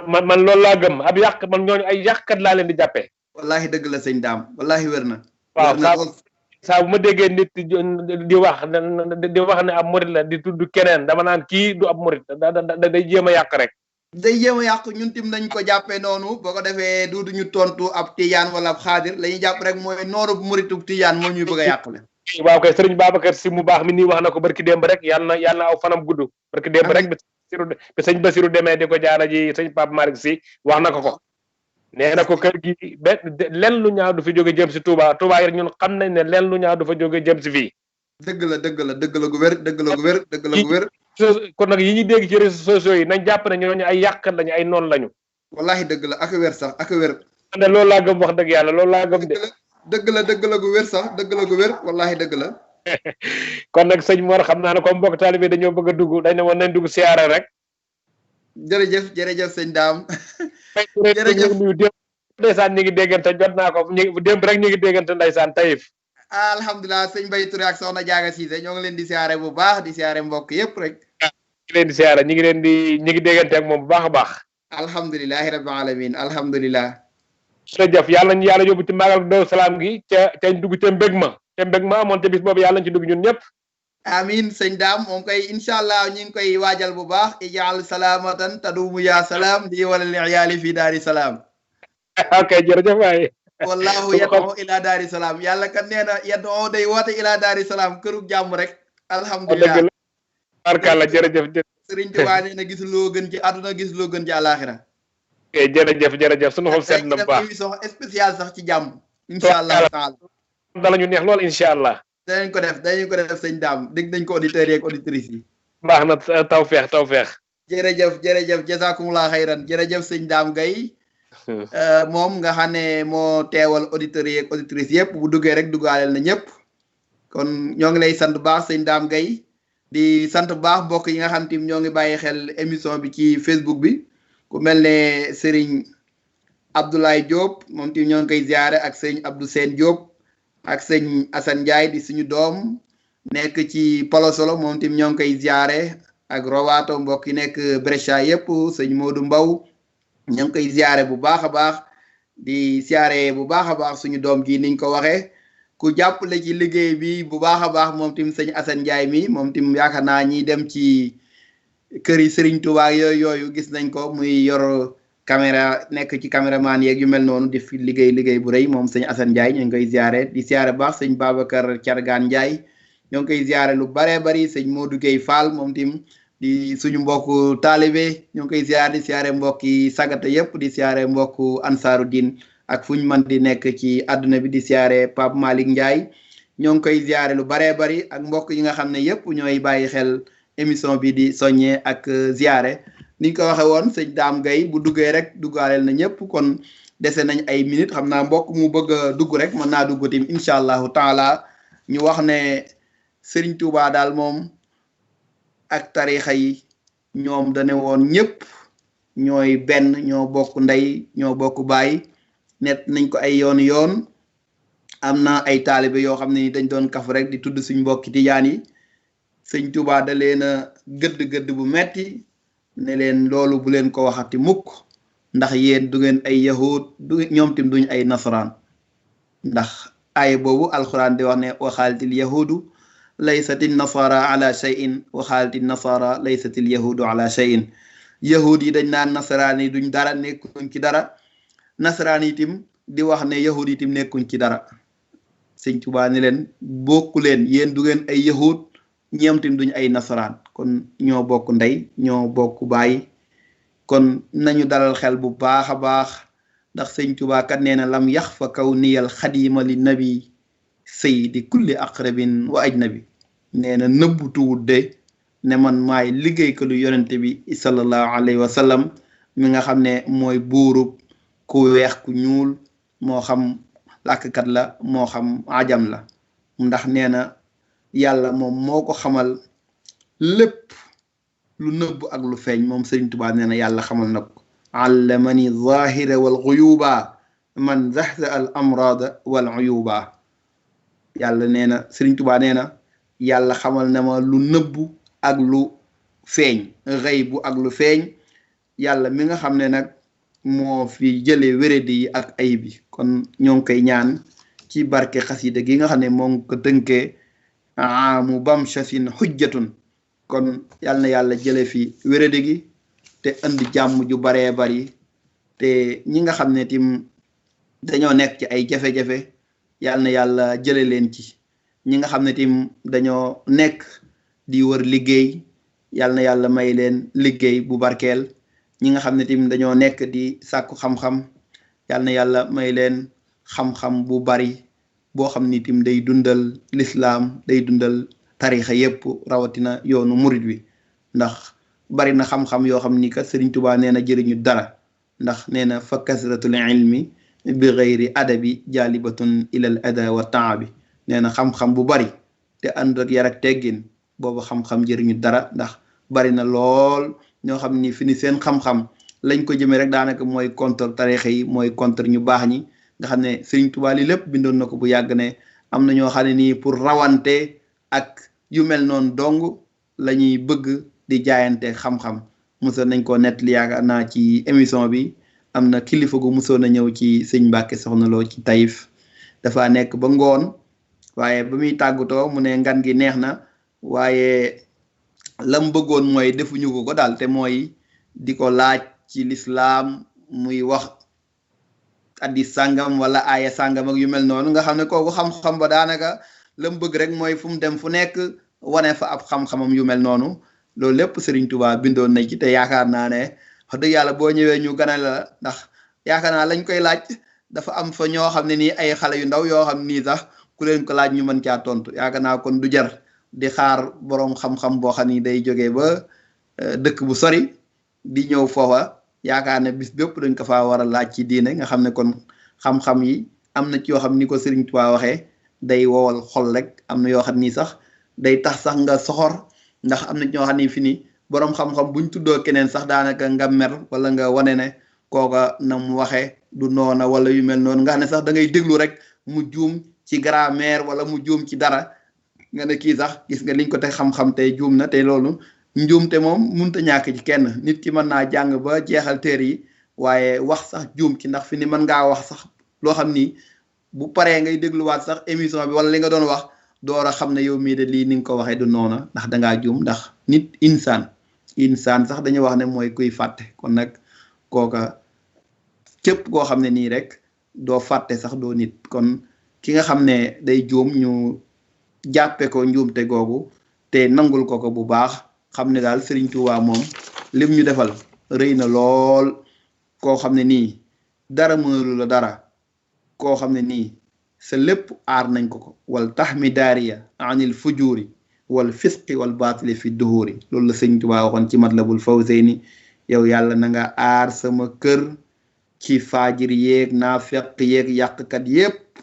man loolu laa gëm ab yàq man ñooñu ay yàqkat laa leen di jàppee. wallahi dëgg la sëñ Dame wallahi wér na. waaw saa bu ma déggee nit di wax ne ab murit la di tudd keneen dama naan kii du ab murit day jéem a yàq rek. day jéem a yàq ñun tim nañ ko jàppee noonu boo ko defee duuduñu tontu ab tijaan wala ab xaadir la ñuy jàpp rek mooy nooru muritu tijaan moo ñuy bëgg a yàqule. waaw kay sëriñ Babacar Si mu baax mi nii wax na ko barki démb rek yàlla na aw fanam gudd. barki démb rek bi sëñ Basiru demee di ko jaara ji sëñ Pape Malick Si wax na ko. nee na ko kër gi lenn lu ñaaw du fi jóge jëm si Touba yi ñun xam nañ ne lenn lu ñaaw du fa jóge jëm si fii. dëgg la gu wér. kon nag yi ñuy dégg ci réseaux sociaux yi nañ jàpp ne ñooñu ay yàqkat lañu ay noon lañu. wallahi dëgg la ak wér sax ak wér. ne loolu laa gëm wax dëgg yàlla loolu laa gëm de. dëgg la gu wér sax dëgg la gu wér wallahi dëgg la. kon nag sëñ Mor xam naa ne comme mbokk taalibe dañoo bëgg a dugg dañ ne woon nañ dugg siyaare rek. jërëjëf sëñ Dame. jërëjëf ndeysaan ñu ngi déggante jot naa ko démb rek ñu ngi déggante ndeysaan Taïf. alhamdulilah sëñ Mbaye Touré ak soxna Jaaga Cissé ñoo ngi leen di siyaare bu baax di siyaare mbokk yëpp rek. ñu ngi leen di siyaare ñu ngi déggante ak moom bu baax a baax. alhamdulilahi rabbil alamin alhamdulilah. jërëjëf yàlla nañu yàlla yóbbu ci magal Daaru Salaam gi ca dugg ca mbég ma amoon te bis boobu yàlla nañ ci dugg ñun ñëpp. amin sëñ daam moom koy incha allah ñu ngi koy waajal bu baax ijaal salaamatan tadumu ya salaam di wala li iyaali fii daari salaam. ok jërëjëf waay. wallahu yad'u ila daari salaam yàlla kat nee na yad'u day woote ila daari salaam kërug jàmm rek. alhamdulilah barkalla jërëjëf. Sëriñ Tuubaa nee na gis loo gën ci àdduna gis loo gën ci àlaaxira. ok jërëjëf sunu xol sedd na bu baax émission spéciale sax ci jàmm. incha allah taala dala ñu neex lool incha allah. danañ ko def sëñ daam dégg nañ ko auditeurs yi ak auditrices yi. baax na tawfeex. jërëjëf jazakumullah xayran jërëjëf sëñ daam Gaye moom nga xam ne moo teewal auditeurs yi ak auditrices yëpp bu duggee rek duggaaleel na ñëpp kon ñoo ngi lay sant baax sëñ daam Gaye di sant baax mbokk yi nga xam tim ñoo ngi bàyyi xel émission bi ci Facebook bi ku mel ne Serigne Abdoulaye Diop moom tim ñoo ngi koy ziare ak sëñ Abdou Sène Diop ak sëñ Assane Ndiaye di suñu doom nekk ci Palo Solo moom tim ñoo ngi koy ziare ak Rowato mbokk yi nekk Brescia yëpp sëñ Modou Mbaw ñoo ngi koy ziare bu baax a baax di ziare bu baax a baax suñu doom ji niñ ko waxee ku jàppale ci liggéey bi bu baax a baax moom tim sëñ Assane Ndiaye mi moom tim yaakaar naa ñi dem ci kër yi Serigne Touba yooyu gis nañ ko muy yor caméra nekk ci caméraman yeeg yu mel noonu di fi liggéey bu rëy moom sëñ Assane Ndiaye ñu ngi koy ziare di ziare baax sëñ Babacar Thiargane Ndiaye ñoo ngi koy ziare lu baree bari sëñ Modou Gueye Fall moom tim di suñu mbokku taalibe ñoo ngi koy ziare di ziare mbokki sagata yëpp di ziare mbokku ansaaru diin ak fu ñu mën di nekk ci àdduna bi di ziare Pape Malick Ndiaye ñoo ngi koy ziare lu baree bari ak mbokk yi nga xam ne yëpp ñooy bàyyi xel émission bi di soññee ak ziare niñ ko waxee woon sëñ Dame Gaye bu duggee rek duggaaleel na ñëpp kon dese nañ ay minutes xam naa mbokk mu bëgg a dugg rek mën naa dugg tim incha allahu taala ñu wax ne Serigne Touba daal moom ak tarixa yi ñoom dane woon ñëpp ñooy benn ñoo bokk ndey ñoo bokk baay net nañ ko ay yoon am na ay taalibe yoo xam ne ni dañ doon kaf rek di tudd suñ mbokki tijaan yi sëñ Touba da leen a gëdd bu metti ne leen loolu bu leen ko waxati mukk ndax yéen du ngeen ay yahud du ñoom tim duñ ay nasaraan ndax aaya boobu alquran di wax ne waxaalitil yahudu laysatil nasara ala shay'in waxaalitil nasara laysatil yahudu ala shay'in yahud yi dañ naan nasaraan yi duñ dara nekkuñ ci dara nasaraan yi tim di wax ne yahud yi tim nekkuñ ci dara sëñ Tuubaa ne leen bokku leen yéen du ngeen ay yahud ñoom tim duñ ay nasaraan kon ñoo bokk ndey ñoo bokk baay kon nañu dalal xel bu baax a baax ndax sëñ Tuubaa kat nee na lam yax fa kaw niyal xadima li nabi saydi kulli aqrabin wa ajnabi nee na nëbbutuwut de ne man maay liggéey ko lu yonente bi sallallahu alayhi wa sallam mi nga xam ne mooy buurub ku weex ku ñuul moo xam làkkat la moo xam ajam la ndax nee na yàlla moom moo ko xamal lépp lu nëbb ak lu feeñ moom Sëriñ Tuubaa nee na yàlla xamal na ko allamani zahira wal uyuba man zahza al amrada wal uyuba yàlla nee na Sëriñ Tuubaa nee na yàlla xamal na ma lu nëbb ak lu feeñ xëy bu ak lu feeñ yàlla mi nga xam ne nag moo fi jëlee wéradi yi ak ayib yi kon ñoo ngi koy ñaan ci barke xasida gi nga xam ne moo ngi ko tënkee mu bam shasin xujjatun kon yal na yàlla jële fi wéradi gi te indi jàmm ju baree bari te ñi nga xam ne tim dañoo nekk ci ay jafe-jafe yal na yàlla jële leen ci ñi nga xam ne tim dañoo nekk di wër liggéey yal na yàlla may leen liggéey bu barkeel ñi nga xam ne tim dañoo nekk di sàkku xam-xam yal na yàlla may leen xam-xam bu bari boo xam ni tim day dundal lislaam day dundal tarixa yépp rawatina yoonu murid wi ndax bari na xam-xam yoo xam ni kat Sëriñ Tuubaa nee na jëriñu dara ndax nee na fa kasratul ilmi bi gayri adabi jalibatun ilal ada wa taabi nee na xam-xam bu bari te ànd ak yar ak teggin boobu xam-xam jëriñu dara ndax bari na lool ñoo xam ni fi ni seen xam-xam lañ ko jëmee rek daanaka mooy contre tarixa yi mooy contre ñu baax ñi nga xam ne Sëriñ Tuubaa li lépp bindoon na ko bu yàgg ne am na ñoo xam ne nii pour rawante ak yu mel noonu dong la ñuy bëgg di jaayante xam-xam mosoon nañ koo nettali yaakaar naa ci émission bi am na kilifa gu mosoon a ñëw ci sëñ Mbàkke Soxna Lo ci Taïf dafa nekk ba ngoon waaye ba muy tàggatoo mu ne ngan gi neex na waaye lam bëggoon mooy defuñu ko daal te mooy di ko laaj ci lislaam muy wax addis sàngam wala aaya sàngam ak yu mel noonu nga xam ne kooku xam-xam ba daanaka lam bëgg rek mooy fu mu dem fu nekk wane fa ab xam-xamam yu mel noonu loolu lépp Serigne Touba bindoon nañ ci te yaakaar naa ne wax dëgg yàlla boo ñëwee ñu gane la ndax yaakaar naa lañ koy laaj dafa am fa ñoo xam ne nii ay xale yu ndaw yoo xam nii sax ku leen ko laaj ñu mën caa tontu yaakaar naa kon du jar di xaar boroom xam-xam boo xam ni day jógee ba dëkk bu sori di ñëw foofa yaakaar ne bis bépp dañ ko faa war a laaj ci diine nga xam ne kon xam-xam yi am na ci yoo xam ni ko Serigne Touba waxee day wowal xol rek am na yoo xam ni sax day tax sax nga soxor ndax am na ñoo xam ne fi ni boroom xam-xam buñ tuddoo keneen sax daanaka nga mer wala nga wane ne kooka na mu waxee du noona wala yu mel noonu nga xam ne sax da ngay déglu rek mu juum ci grammaire wala mu juum ci dara nga ne kii sax gis nga liñ ko teg xam-xam tey juum na te loolu njuumte moom mënut a ñàkk ci kenn nit ki mën naa jàng ba jeexal téere yi waaye wax sax juum ci ndax fi ni mën ngaa wax sax loo xam ni bu paree ngay dégluwaat sax émission bi wala li nga doon wax door a xam ne yow mii de lii ni nga ko waxee du noona ndax dangaa juum ndax nit insaan sax dañuy wax ne mooy kuy fàtte kon nag kooka képp koo xam ne nii rek doo fàtte sax doo nit kon ki nga xam ne day juum ñu jàppe ko njuumte googu te nangul ko bu baax xam ne daal Serigne Touba moom lim ñu defal rëy na lool koo xam ne nii dara mënalu la dara koo xam ne nii sa lépp aar nañ ko wal taxmi daariya anil fujuri wal fisqi wal baatili fi duhuri loolu la Serigne Touba waxoon ci Matlabul Fawzayni yow yàlla na nga aar sama kër ci faajir yeeg naafeq yeeg yàqkat yépp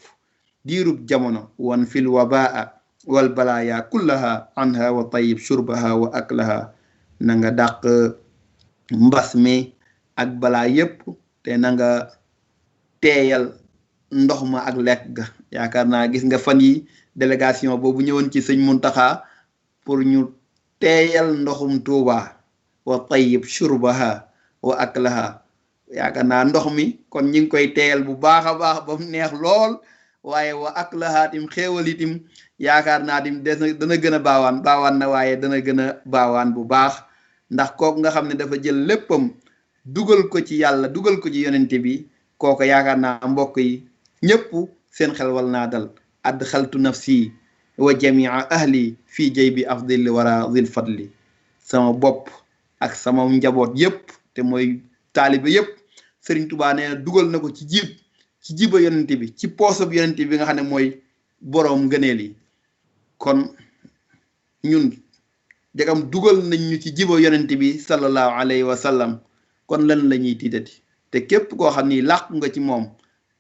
diirub jamono wan fil wabaa wal balaaya kullaha anha wa tayyib shurbaha wa aklaha na nga dàq mbas mi ak balaa yépp te na nga teeyal ndox ma ak lekk ga yaakaar naa gis nga fan yi délégation boobu ñëwoon ci sëñ Muntaxa pour ñu teeyal ndoxum Tuuba wa tayyib shurbaha wa aklaha yaakaar naa ndox mi kon ñi ngi koy teeyal bu baax a baax ba mu neex lool waaye wa aklaha tim xéewal itim yaakaar naa tim dana gën a baawaan na waaye dana gën a baawaan bu baax ndax kooku nga xam ne dafa jël léppam dugal ko ci yàlla dugal ko ci yonente bi kooku yaakaar naa mbokk yi ñëpp seen xel wal naa dal adxaltu nafsi wa jamia ahli fii jaybi afdil wara zil fadli sama bopp ak sama njaboot yépp te mooy taalibe yépp Serigne Touba nee na dugal na ko ci jiba yonente bi ci poosab yonente bi nga xam ne mooy boroom ngëneel yi kon ñun jagam dugal nañ ñu ci jiba yonente bi sallallahu alayhi wa sallam kon lan la ñuy tiitati te képp koo xam ni làqu nga ci moom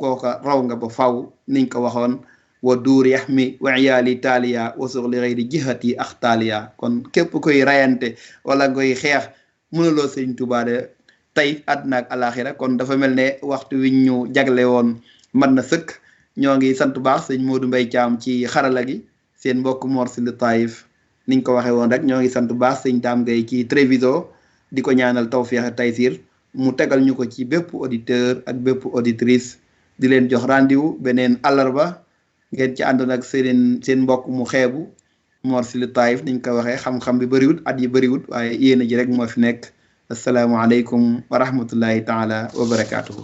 kooka raw nga ba faw niñ ko waxoon wa duur yaxmi wa iyaali taaliya wa suxli xëyri jihati ax taaliya kon képp koy rayante wala koy xeex mënuloo Sëriñ Tuubaa de tey àddina ak alaxira kon dafa mel ne waxtu wi ñu jagle woon mën na sëkk ñoo ngi sant baax sëñ Modou Mbaye Thiam ci xarala gi seen mbokk Mor Sylla Taïf niñ ko waxee woon rek ñoo ngi sant baax sëñ Dame Gueye ci Treviso di ko ñaanal tawfiix ak taysir mu tegal ñu ko ci bépp auditeur ak bépp auditrice di leen jox rendez-vous beneen àllarba ngeen ci àndoon ak seen mbokk mu xeebu Mor Sylla Taïf niñ ko waxee xam-xam bi bëriwut at yi bëriwut waaye yéen a ji rek moo fi nekk asalaamualeykum wa rahmatullahi taala wa barakaatuhu.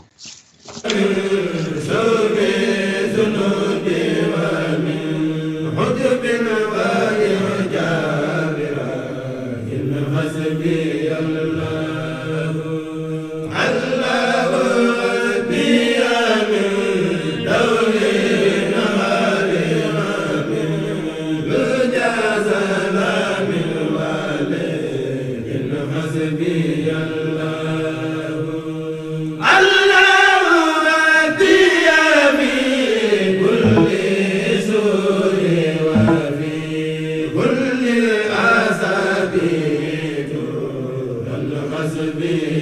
be